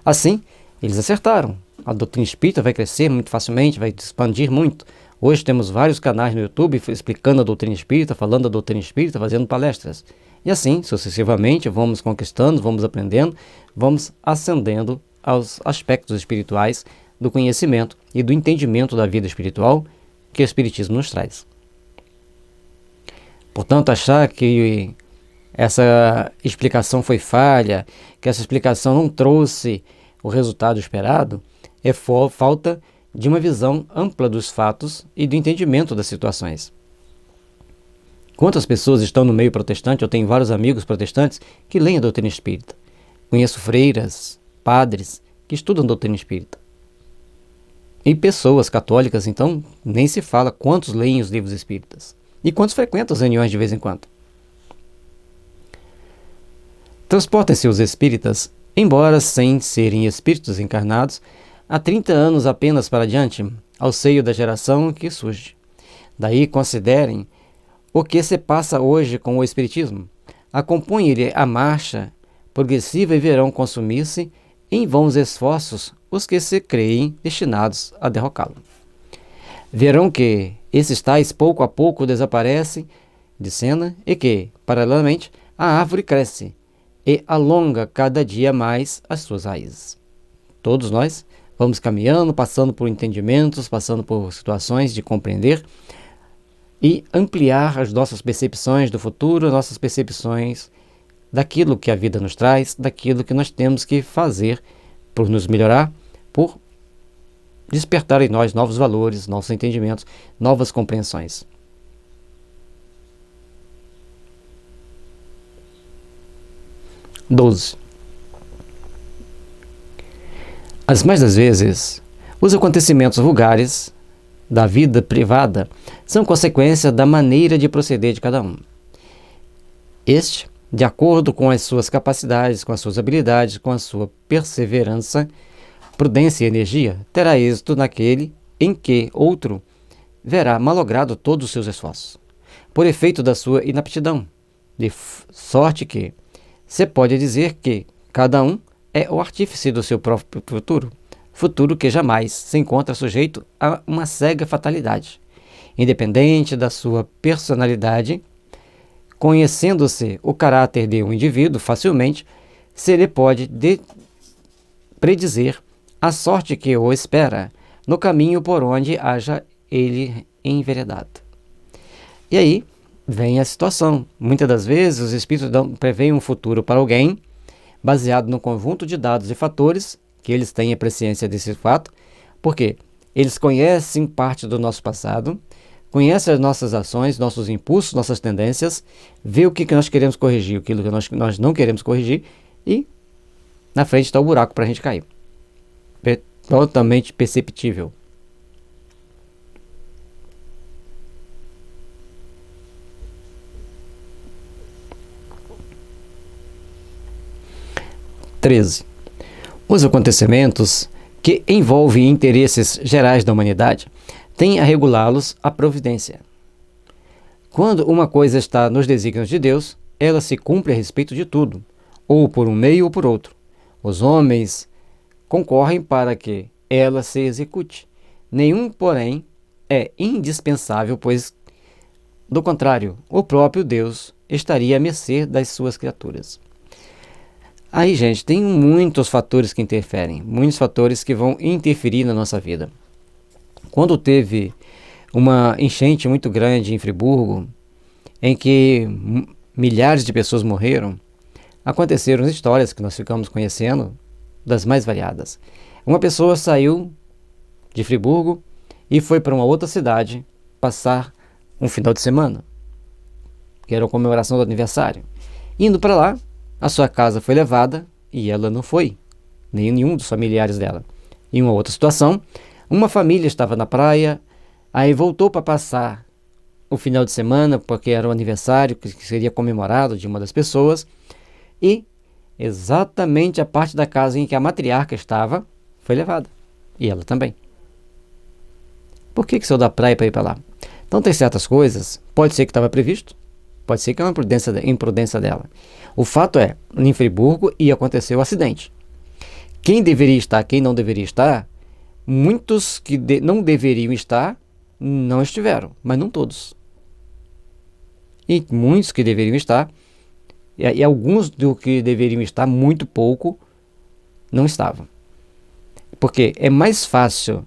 Assim, eles acertaram. A doutrina espírita vai crescer muito facilmente, vai expandir muito. Hoje temos vários canais no YouTube explicando a doutrina espírita, falando da doutrina espírita, fazendo palestras. E assim, sucessivamente, vamos conquistando, vamos aprendendo, vamos ascendendo aos aspectos espirituais do conhecimento e do entendimento da vida espiritual que o Espiritismo nos traz. Portanto, achar que essa explicação foi falha, que essa explicação não trouxe o resultado esperado, é falta de uma visão ampla dos fatos e do entendimento das situações. Quantas pessoas estão no meio protestante? Eu tenho vários amigos protestantes que leem a doutrina espírita. Conheço freiras, padres que estudam doutrina espírita. E pessoas católicas, então, nem se fala quantos leem os livros espíritas. E quantos frequentam as reuniões de vez em quando. Transportem-se os espíritas, embora sem serem espíritos encarnados, há 30 anos apenas para diante, ao seio da geração que surge. Daí considerem o que se passa hoje com o espiritismo. Acompanhem-lhe a marcha progressiva e verão consumir-se em vãos esforços os que se creem destinados a derrocá-lo. Verão que esses tais pouco a pouco desaparecem de cena e que, paralelamente, a árvore cresce e alonga cada dia mais as suas raízes. Todos nós vamos caminhando, passando por entendimentos, passando por situações de compreender e ampliar as nossas percepções do futuro, nossas percepções daquilo que a vida nos traz, daquilo que nós temos que fazer por nos melhorar, por despertar em nós novos valores, novos entendimentos, novas compreensões. As mais das vezes, os acontecimentos vulgares da vida privada são consequência da maneira de proceder de cada um. Este, de acordo com as suas capacidades, com as suas habilidades, com a sua perseverança, prudência e energia, terá êxito naquele em que outro verá malogrado todos os seus esforços, por efeito da sua inaptidão, de sorte que se pode dizer que cada um é o artífice do seu próprio futuro que jamais se encontra sujeito a uma cega fatalidade. Independente da sua personalidade, conhecendo-se o caráter de um indivíduo facilmente, se lhe pode predizer a sorte que o espera no caminho por onde haja ele enveredado. E aí vem a situação. Muitas das vezes os espíritos preveem um futuro para alguém baseado no conjunto de dados e fatores que eles têm a presciência desse fato, porque eles conhecem parte do nosso passado, conhecem as nossas ações, nossos impulsos, nossas tendências, vê o que nós queremos corrigir, aquilo que nós não queremos corrigir, e na frente está o buraco para a gente cair. Totalmente perceptível. Os acontecimentos que envolvem interesses gerais da humanidade têm a regulá-los a providência. Quando uma coisa está nos desígnios de Deus, ela se cumpre a respeito de tudo, ou por um meio ou por outro. Os homens concorrem para que ela se execute. Nenhum, porém, é indispensável, pois Do contrário, o próprio Deus estaria à mercê das suas criaturas. Aí, gente, tem muitos fatores que interferem, muitos fatores que vão interferir na nossa vida. Quando teve uma enchente muito grande em Friburgo, em que milhares de pessoas morreram, aconteceram histórias que nós ficamos conhecendo, das mais variadas. Uma pessoa saiu de Friburgo e foi para uma outra cidade passar um final de semana, que era a comemoração do aniversário. Indo para lá, a sua casa foi levada e ela não foi, nem nenhum dos familiares dela. Em uma outra situação, uma família estava na praia, aí voltou para passar o final de semana, porque era o aniversário que seria comemorado de uma das pessoas, e exatamente a parte da casa em que a matriarca estava foi levada, e ela também. Por que saiu da praia para ir para lá? Então tem certas coisas, pode ser que estava previsto, pode ser que é uma imprudência dela. O fato é, em Friburgo ia acontecer o acidente. Quem deveria estar, quem não deveria estar, muitos que não deveriam estar, não estiveram, mas não todos. E muitos que deveriam estar, e alguns do que deveriam estar, muito pouco, não estavam. Porque é mais fácil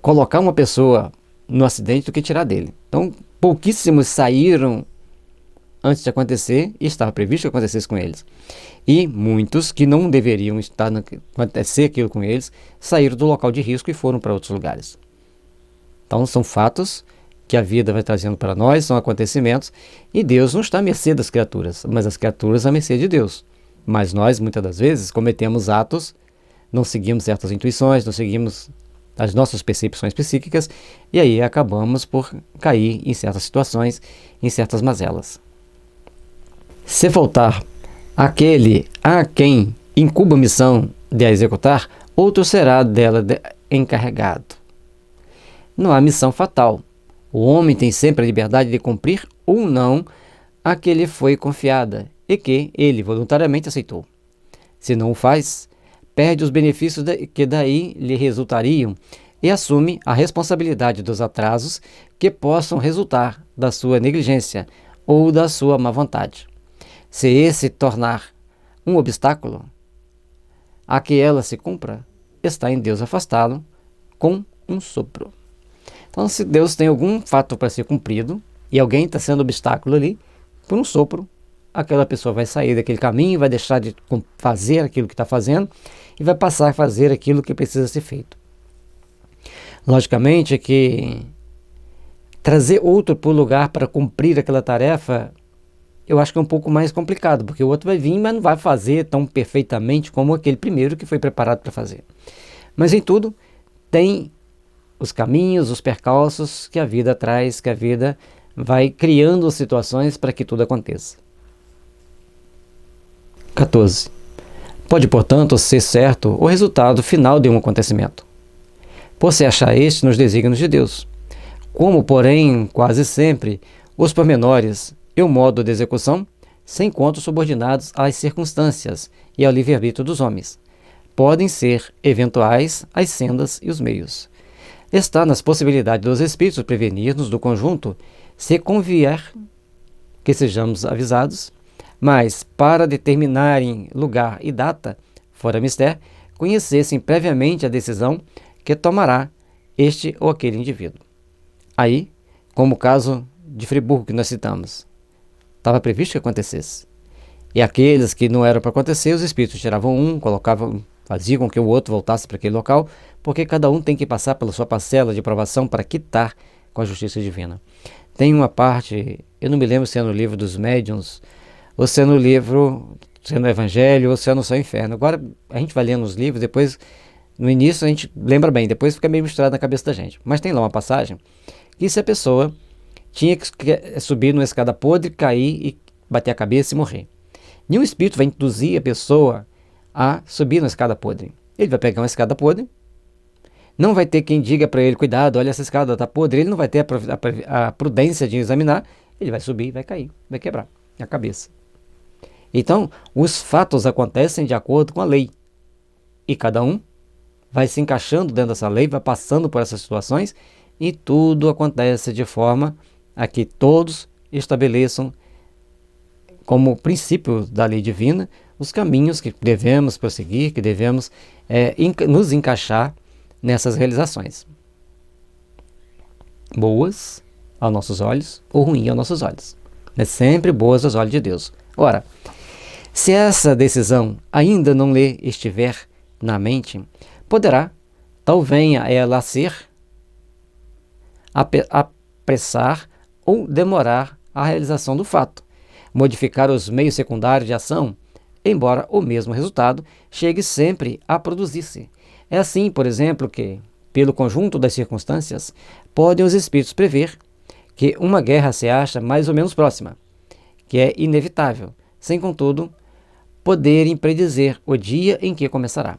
colocar uma pessoa no acidente do que tirar dele. Então, pouquíssimos saíram antes de acontecer e estava previsto que acontecesse com eles. E muitos que não deveriam acontecer aquilo com eles, saíram do local de risco e foram para outros lugares. Então, são fatos que a vida vai trazendo para nós, são acontecimentos, e Deus não está à mercê das criaturas, mas as criaturas à mercê de Deus. Mas nós, muitas das vezes, cometemos atos, não seguimos certas intuições, não seguimos as nossas percepções psíquicas, e aí acabamos por cair em certas situações, em certas mazelas. Se faltar aquele a quem incumba a missão de a executar, outro será dela encarregado. Não há missão fatal. O homem tem sempre a liberdade de cumprir ou não a que lhe foi confiada e que ele voluntariamente aceitou. Se não o faz, perde os benefícios que daí lhe resultariam e assume a responsabilidade dos atrasos que possam resultar da sua negligência ou da sua má vontade. Se esse tornar um obstáculo a que ela se cumpra, está em Deus afastá-lo com um sopro. Então, se Deus tem algum fato para ser cumprido e alguém está sendo obstáculo ali, por um sopro, aquela pessoa vai sair daquele caminho, vai deixar de fazer aquilo que está fazendo e vai passar a fazer aquilo que precisa ser feito. Logicamente que trazer outro para o lugar para cumprir aquela tarefa, eu acho que é um pouco mais complicado, porque o outro vai vir, mas não vai fazer tão perfeitamente como aquele primeiro que foi preparado para fazer. Mas em tudo, tem os caminhos, os percalços que a vida traz, que a vida vai criando situações para que tudo aconteça. 14. Pode, portanto, ser certo o resultado final de um acontecimento, por se achar este nos desígnios de Deus. Como, porém, quase sempre, os pormenores e o modo de execução se encontram subordinados às circunstâncias e ao livre-arbítrio dos homens. Podem ser eventuais as sendas e os meios. Está nas possibilidades dos espíritos prevenir-nos do conjunto, se convier que sejamos avisados, mas para determinarem lugar e data, fora mister, conhecessem previamente a decisão que tomará este ou aquele indivíduo. Aí, como o caso de Friburgo que nós citamos, estava previsto que acontecesse. E aqueles que não eram para acontecer, os espíritos tiravam um, colocavam, faziam com que o outro voltasse para aquele local, porque cada um tem que passar pela sua parcela de provação para quitar com a justiça divina. Tem uma parte, eu não me lembro se é no livro dos médiuns, ou se é no livro, se é no Evangelho, ou se é no Céu e Inferno. Agora a gente vai lendo os livros, depois, no início a gente lembra bem, depois fica meio misturado na cabeça da gente. Mas tem lá uma passagem que se a pessoa tinha que subir numa escada podre, cair e bater a cabeça e morrer. Nenhum espírito vai induzir a pessoa a subir na escada podre. Ele vai pegar uma escada podre, não vai ter quem diga para ele, cuidado, olha essa escada está podre, ele não vai ter a prudência de examinar, ele vai subir, vai cair, vai quebrar a cabeça. Então, os fatos acontecem de acordo com a lei, e cada um vai se encaixando dentro dessa lei, vai passando por essas situações, e tudo acontece de forma a que todos estabeleçam como princípio da lei divina os caminhos que devemos prosseguir, que devemos nos encaixar nessas realizações. Boas aos nossos olhos ou ruins aos nossos olhos. Mas sempre boas aos olhos de Deus. Ora, se essa decisão ainda não lhe estiver na mente, poderá, tal venha ela a ser, apressar ou demorar a realização do fato, modificar os meios secundários de ação, embora o mesmo resultado chegue sempre a produzir-se. É assim, por exemplo, que, pelo conjunto das circunstâncias, podem os espíritos prever que uma guerra se acha mais ou menos próxima, que é inevitável, sem, contudo, poderem predizer o dia em que começará,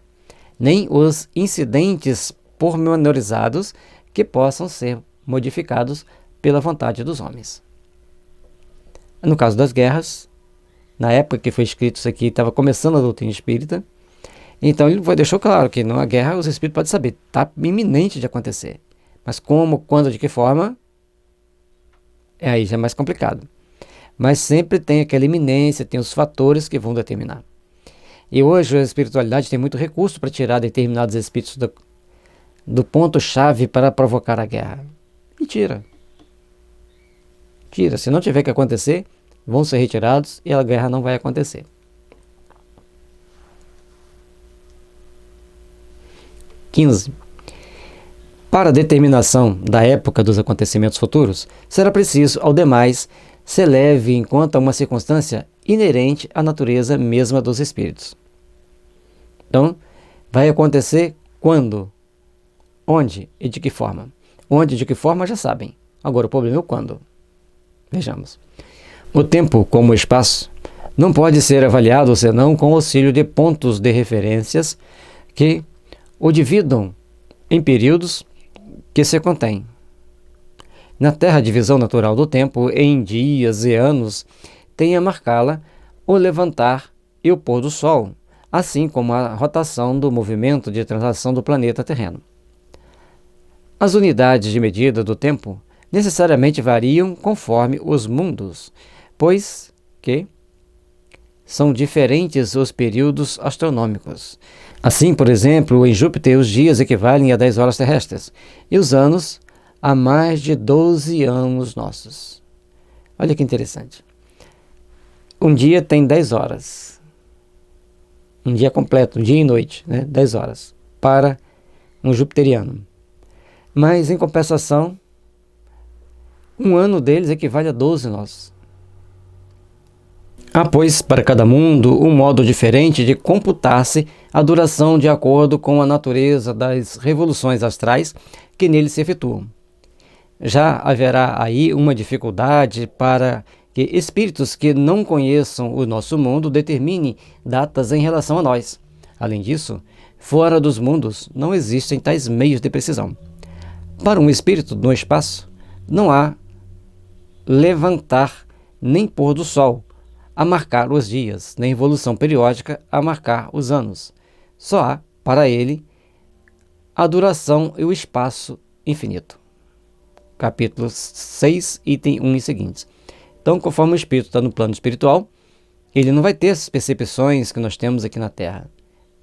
nem os incidentes pormenorizados que possam ser modificados pela vontade dos homens. No caso das guerras, na época que foi escrito isso aqui, estava começando a doutrina espírita, então ele deixou claro que numa guerra os espíritos podem saber, está iminente de acontecer. Mas como, quando, de que forma, aí já é mais complicado. Mas sempre tem aquela iminência, tem os fatores que vão determinar. E hoje a espiritualidade tem muito recurso para tirar determinados espíritos do ponto-chave para provocar a guerra. E tira. Se não tiver que acontecer, vão ser retirados e a guerra não vai acontecer. 15. Para a determinação da época dos acontecimentos futuros, será preciso, ao demais, se leve em conta uma circunstância inerente à natureza mesma dos espíritos. Então, vai acontecer quando, onde e de que forma. Onde e de que forma já sabem. Agora o problema é o quando. Vejamos. O tempo, como o espaço, não pode ser avaliado senão com o auxílio de pontos de referências que o dividam em períodos que se contêm. Na Terra, a divisão natural do tempo em dias e anos tem a marcá-la o levantar e o pôr do Sol, assim como a rotação do movimento de translação do planeta terreno. As unidades de medida do tempo necessariamente variam conforme os mundos, pois que são diferentes os períodos astronômicos. Assim, por exemplo, em Júpiter os dias equivalem a 10 horas terrestres e os anos a mais de 12 anos nossos. Olha que interessante. Um dia tem 10 horas. Um dia completo, um dia e noite, 10 horas, para um jupiteriano. Mas, em compensação, um ano deles equivale a 12 nossos. Há, pois, para cada mundo, um modo diferente de computar-se a duração de acordo com a natureza das revoluções astrais que nele se efetuam. Já haverá aí uma dificuldade para que espíritos que não conheçam o nosso mundo determinem datas em relação a nós. Além disso, fora dos mundos não existem tais meios de precisão. Para um espírito no espaço, não há levantar nem pôr do sol a marcar os dias, nem evolução periódica a marcar os anos. Só há, para ele, a duração e o espaço infinito. Capítulo 6, item 1 e seguintes. Então, conforme o espírito está no plano espiritual, ele não vai ter essas percepções que nós temos aqui na Terra.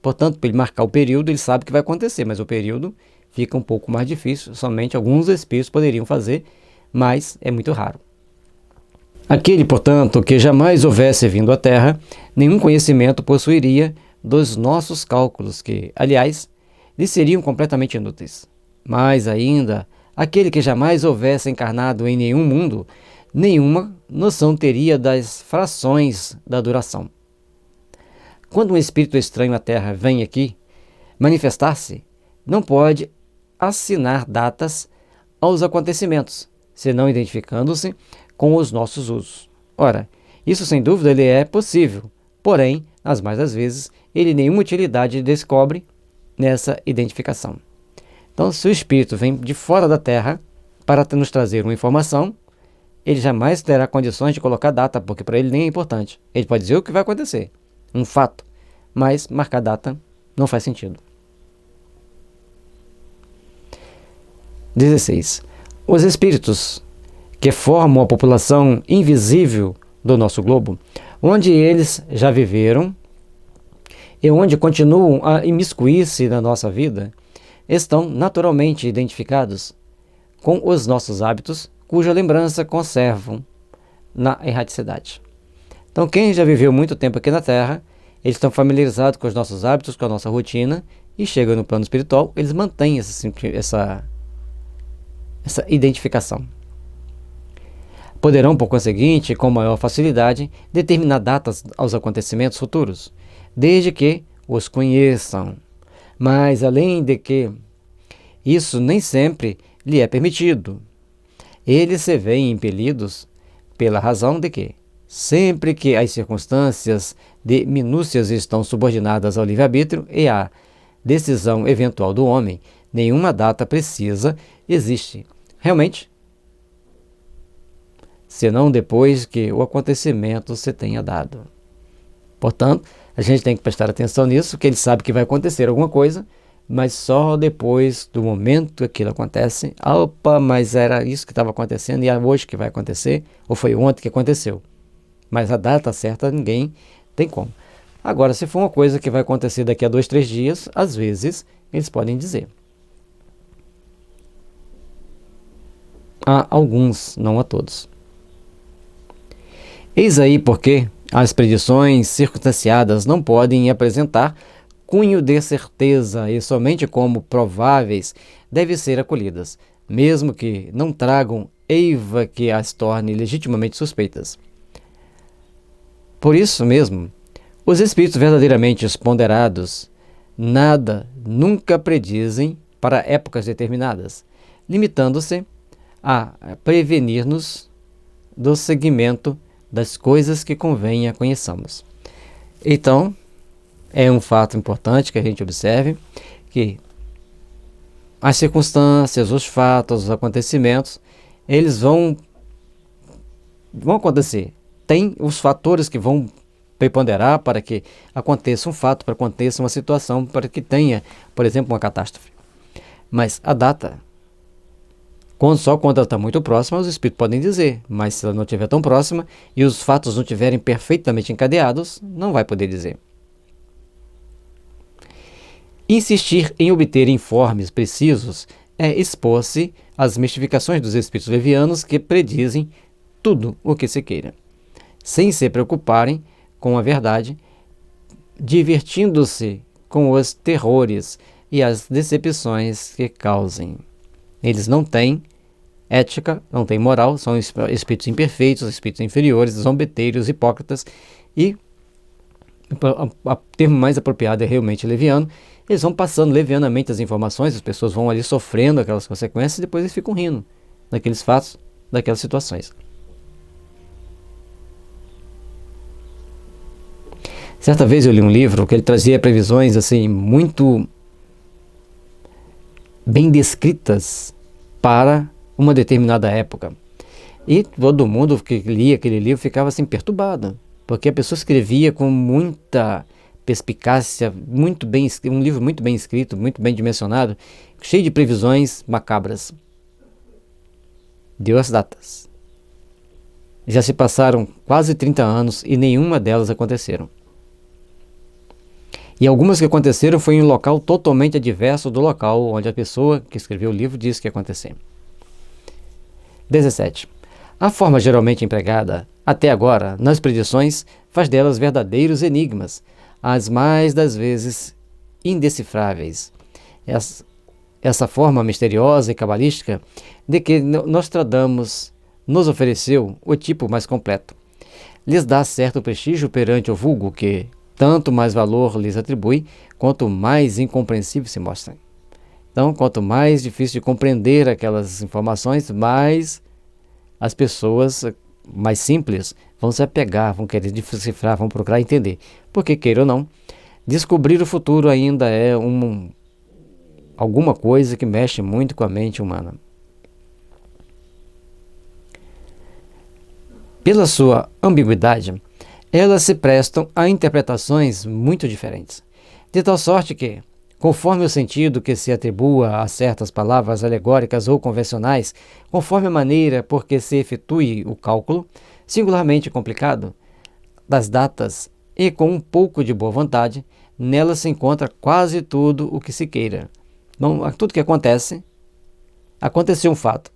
Portanto, para ele marcar o período, ele sabe que vai acontecer, mas o período fica um pouco mais difícil. Somente alguns espíritos poderiam fazer, mas é muito raro. Aquele, portanto, que jamais houvesse vindo à Terra, nenhum conhecimento possuiria dos nossos cálculos, que, aliás, lhe seriam completamente inúteis. Mais ainda, aquele que jamais houvesse encarnado em nenhum mundo, nenhuma noção teria das frações da duração. Quando um espírito estranho à Terra vem aqui manifestar-se, não pode assinar datas aos acontecimentos, senão identificando-se com os nossos usos. Ora, isso sem dúvida ele é possível, porém, as mais das vezes, ele nenhuma utilidade descobre nessa identificação. Então, se o espírito vem de fora da Terra para nos trazer uma informação, ele jamais terá condições de colocar data, porque para ele nem é importante. Ele pode dizer o que vai acontecer, um fato, mas marcar data não faz sentido. 16. Os espíritos que formam a população invisível do nosso globo, onde eles já viveram e onde continuam a imiscuir-se na nossa vida, estão naturalmente identificados com os nossos hábitos, cuja lembrança conservam na erraticidade. Então, quem já viveu muito tempo aqui na Terra, eles estão familiarizados com os nossos hábitos, com a nossa rotina, e chegam no plano espiritual, eles mantêm essa identificação. Poderão, por conseguinte, com maior facilidade, determinar datas aos acontecimentos futuros, desde que os conheçam. Mas, além de que isso nem sempre lhe é permitido, eles se veem impelidos pela razão de que, sempre que as circunstâncias de minúcias estão subordinadas ao livre-arbítrio e à decisão eventual do homem, nenhuma data precisa existe. Realmente, senão depois que o acontecimento se tenha dado. Portanto, a gente tem que prestar atenção nisso, que ele sabe que vai acontecer alguma coisa, mas só depois do momento que aquilo acontece. Opa, mas era isso que estava acontecendo e é hoje que vai acontecer, ou foi ontem que aconteceu. Mas a data certa ninguém tem como. Agora, se for uma coisa que vai acontecer daqui a 2, 3 dias, às vezes eles podem dizer. A alguns, não a todos. Eis aí porque as predições circunstanciadas não podem apresentar cunho de certeza e somente como prováveis devem ser acolhidas, mesmo que não tragam eiva que as torne legitimamente suspeitas. Por isso mesmo, os espíritos verdadeiramente ponderados nunca predizem para épocas determinadas, limitando-se a prevenir-nos do seguimento das coisas que convenha conheçamos. Então, é um fato importante que a gente observe que as circunstâncias, os fatos, os acontecimentos, eles vão acontecer. Tem os fatores que vão preponderar para que aconteça um fato, para que aconteça uma situação, para que tenha, por exemplo, uma catástrofe. Mas a data, só quando ela está muito próxima, os espíritos podem dizer, mas se ela não estiver tão próxima e os fatos não estiverem perfeitamente encadeados, não vai poder dizer. Insistir em obter informes precisos é expor-se às mistificações dos espíritos levianos que predizem tudo o que se queira, sem se preocuparem com a verdade, divertindo-se com os terrores e as decepções que causem. Eles não têm ética, não têm moral, são espíritos imperfeitos, espíritos inferiores, zombeteiros, hipócritas, e o termo mais apropriado é realmente leviano. Eles vão passando levianamente as informações, as pessoas vão ali sofrendo aquelas consequências e depois eles ficam rindo daqueles fatos, daquelas situações. Certa vez eu li um livro que ele trazia previsões assim muito bem descritas para uma determinada época. E todo mundo que lia aquele livro ficava assim perturbado, porque a pessoa escrevia com muita perspicácia, muito bem, um livro muito bem escrito, muito bem dimensionado, cheio de previsões macabras. Deu as datas. Já se passaram quase 30 anos e nenhuma delas aconteceram. E algumas que aconteceram foi em um local totalmente adverso do local onde a pessoa que escreveu o livro disse que ia acontecer. 17. A forma geralmente empregada, até agora, nas predições, faz delas verdadeiros enigmas, as mais das vezes indecifráveis. Essa forma misteriosa e cabalística de que Nostradamus nos ofereceu o tipo mais completo, lhes dá certo prestígio perante o vulgo que tanto mais valor lhes atribui, quanto mais incompreensível se mostram. Então, quanto mais difícil de compreender aquelas informações, mais as pessoas mais simples vão se apegar, vão querer decifrar, vão procurar entender. Porque, queira ou não, descobrir o futuro ainda é alguma coisa que mexe muito com a mente humana. Pela sua ambiguidade, elas se prestam a interpretações muito diferentes, de tal sorte que conforme o sentido que se atribua a certas palavras alegóricas ou convencionais, conforme a maneira por que se efetue o cálculo, singularmente complicado, das datas e com um pouco de boa vontade, nela se encontra quase tudo o que se queira. Então, tudo que aconteceu um fato,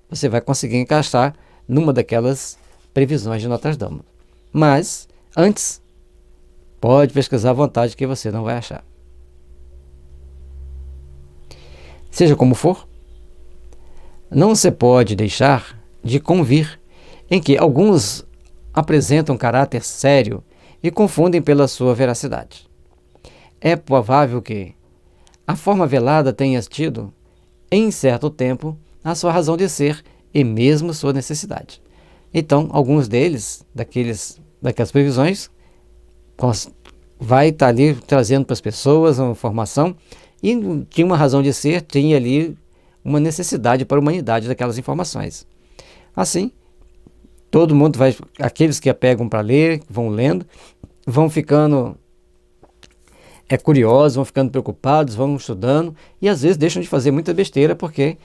você vai conseguir encaixar numa daquelas previsões de Notre Dame. Mas, antes, pode pesquisar à vontade que você não vai achar. Seja como for, não se pode deixar de convir em que alguns apresentam caráter sério e confundem pela sua veracidade. É provável que a forma velada tenha tido, em certo tempo, a sua razão de ser e mesmo sua necessidade. Então, alguns deles, daquelas previsões, vai estar ali trazendo para as pessoas uma informação e tinha uma razão de ser, tinha ali uma necessidade para a humanidade daquelas informações. Assim, todo mundo aqueles que a pegam para ler, vão lendo, vão ficando curiosos, vão ficando preocupados, vão estudando e às vezes deixam de fazer muita besteira porque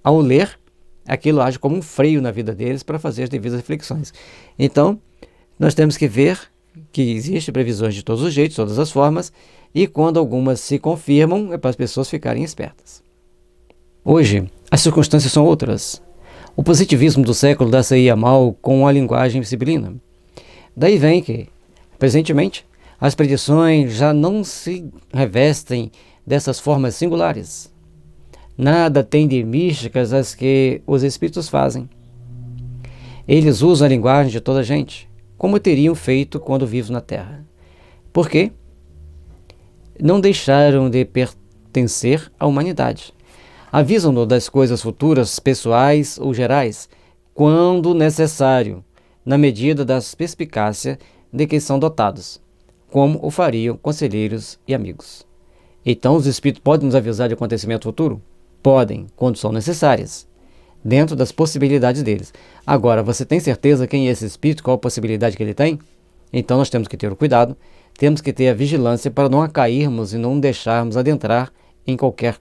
ao ler, aquilo age como um freio na vida deles para fazer as devidas reflexões. Então, nós temos que ver que existem previsões de todos os jeitos, todas as formas, e quando algumas se confirmam, é para as pessoas ficarem espertas. Hoje, as circunstâncias são outras. O positivismo do século dá-se-ia mal com a linguagem sibilina. Daí vem que, presentemente, as predições já não se revestem dessas formas singulares. Nada tem de místicas as que os espíritos fazem. Eles usam a linguagem de toda a gente, como teriam feito quando vivos na Terra. Por quê? Não deixaram de pertencer à humanidade. Avisam-no das coisas futuras, pessoais ou gerais, quando necessário, na medida da perspicácia de que são dotados, como o fariam conselheiros e amigos. Então, os espíritos podem nos avisar de acontecimento futuro? Podem, quando são necessárias, dentro das possibilidades deles. Agora, você tem certeza quem é esse espírito, qual a possibilidade que ele tem? Então, nós temos que ter o cuidado, temos que ter a vigilância para não cairmos e não deixarmos adentrar em qualquer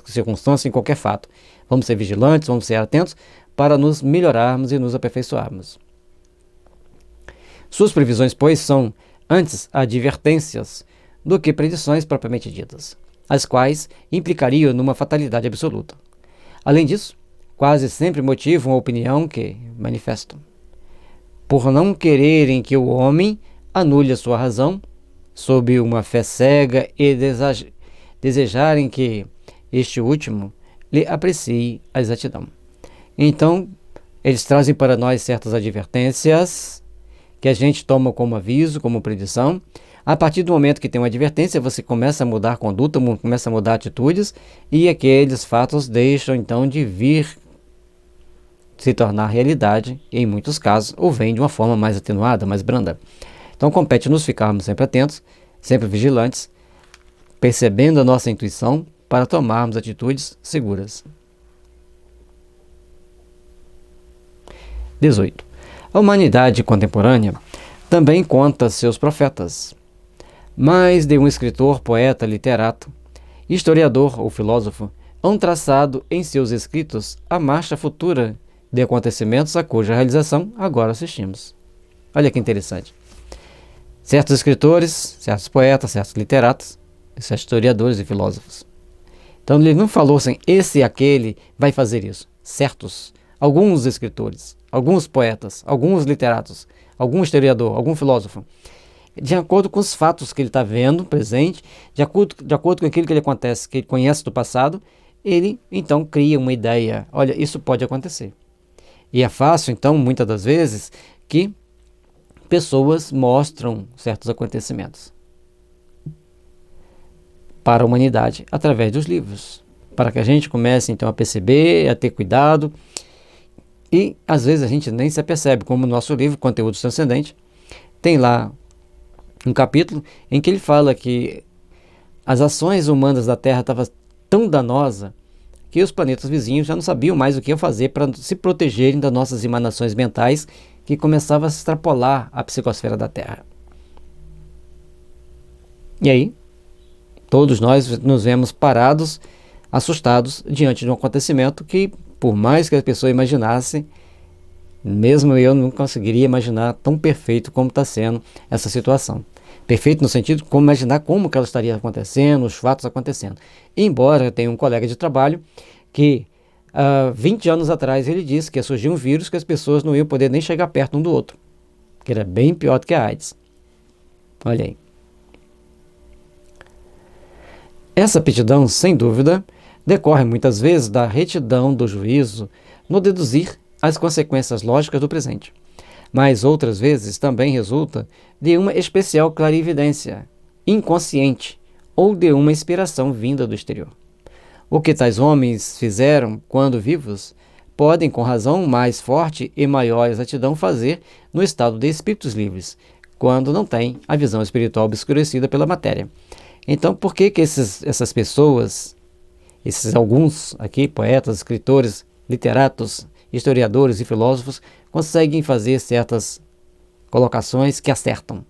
circunstância, em qualquer fato. Vamos ser vigilantes, vamos ser atentos para nos melhorarmos e nos aperfeiçoarmos. Suas previsões, pois, são antes advertências do que predições propriamente ditas, as quais implicariam numa fatalidade absoluta. Além disso, quase sempre motivam a opinião que manifestam. Por não quererem que o homem anule a sua razão, sob uma fé cega e desejarem que este último lhe aprecie a exatidão. Então, eles trazem para nós certas advertências que a gente toma como aviso, como predição. A partir do momento que tem uma advertência, você começa a mudar conduta, começa a mudar atitudes, e aqueles fatos deixam então de vir se tornar realidade, e em muitos casos, ou vem de uma forma mais atenuada, mais branda. Então compete nos ficarmos sempre atentos, sempre vigilantes, percebendo a nossa intuição para tomarmos atitudes seguras. 18. A humanidade contemporânea também conta seus profetas. Mais de um escritor, poeta, literato, historiador ou filósofo hão traçado em seus escritos a marcha futura de acontecimentos a cuja realização agora assistimos. Olha que interessante. Certos escritores, certos poetas, certos literatos, certos historiadores e filósofos. Então ele não falou assim, esse e aquele vai fazer isso. Certos. Alguns escritores, alguns poetas, alguns literatos, algum historiador, algum filósofo, de acordo com os fatos que ele está vendo, presente, de acordo com aquilo que ele acontece, que ele conhece do passado, ele então cria uma ideia, olha, isso pode acontecer. E é fácil, então, muitas das vezes, que pessoas mostram certos acontecimentos para a humanidade através dos livros, para que a gente comece então a perceber, a ter cuidado, e às vezes a gente nem se apercebe, como no nosso livro Conteúdo Transcendente, tem lá um capítulo em que ele fala que as ações humanas da Terra estavam tão danosas que os planetas vizinhos já não sabiam mais o que fazer para se protegerem das nossas emanações mentais que começavam a extrapolar a psicosfera da Terra. E aí, Todos nós nos vemos parados, assustados, diante de um acontecimento que, por mais que a pessoa imaginasse, mesmo eu não conseguiria imaginar tão perfeito como está sendo essa situação. Perfeito no sentido de como imaginar como que ela estaria acontecendo, os fatos acontecendo. Embora eu tenha um colega de trabalho que, 20 anos atrás, ele disse que ia surgir um vírus que as pessoas não iam poder nem chegar perto um do outro, que era bem pior do que a AIDS. Olha aí. Essa aptidão, sem dúvida, decorre muitas vezes da retidão do juízo no deduzir as consequências lógicas do presente, mas outras vezes também resulta de uma especial clarividência inconsciente ou de uma inspiração vinda do exterior. O que tais homens fizeram quando vivos, podem com razão mais forte e maior exatidão fazer no estado de espíritos livres, quando não têm a visão espiritual obscurecida pela matéria. Então, por que essas pessoas, esses alguns aqui, poetas, escritores, literatos, historiadores e filósofos, conseguem fazer certas colocações que acertam?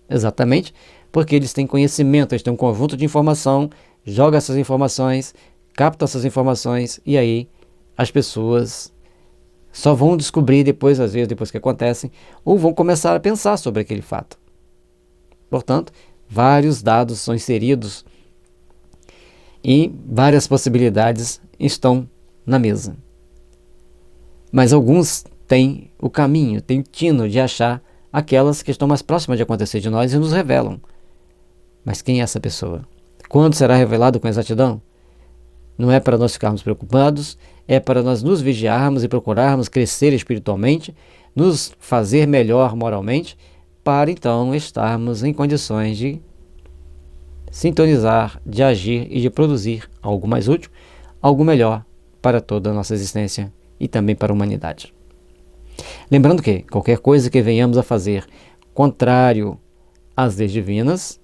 Exatamente porque eles têm conhecimento, eles têm um conjunto de informação, jogam essas informações, captam essas informações, e aí as pessoas só vão descobrir depois, às vezes depois que acontecem, ou vão começar a pensar sobre aquele fato. Portanto, vários dados são inseridos e várias possibilidades estão na mesa. Mas alguns têm o caminho, têm o tino de achar aquelas que estão mais próximas de acontecer de nós e nos revelam. Mas quem é essa pessoa? Quando será revelado com exatidão? Não é para nós ficarmos preocupados, é para nós nos vigiarmos e procurarmos crescer espiritualmente, nos fazer melhor moralmente, para então estarmos em condições de sintonizar, de agir e de produzir algo mais útil, algo melhor para toda a nossa existência e também para a humanidade. Lembrando que qualquer coisa que venhamos a fazer contrário às leis divinas,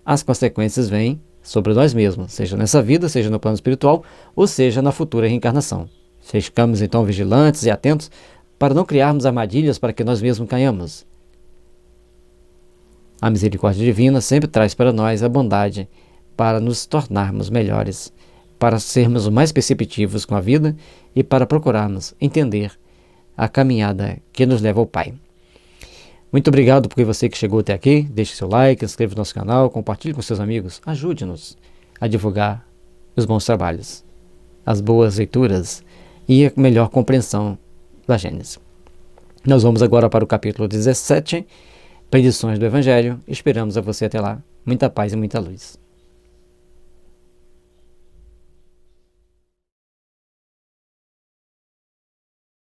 as consequências vêm sobre nós mesmos, seja nessa vida, seja no plano espiritual, ou seja na futura reencarnação. Ficamos então vigilantes e atentos para não criarmos armadilhas para que nós mesmos caiamos. A misericórdia divina sempre traz para nós a bondade para nos tornarmos melhores, para sermos mais perceptivos com a vida e para procurarmos entender a caminhada que nos leva ao Pai. Muito obrigado por você que chegou até aqui. Deixe seu like, inscreva no nosso canal, compartilhe com seus amigos. Ajude-nos a divulgar os bons trabalhos, as boas leituras e a melhor compreensão da Gênesis. Nós vamos agora para o capítulo 17, Predições do Evangelho. Esperamos a você até lá. Muita paz e muita luz.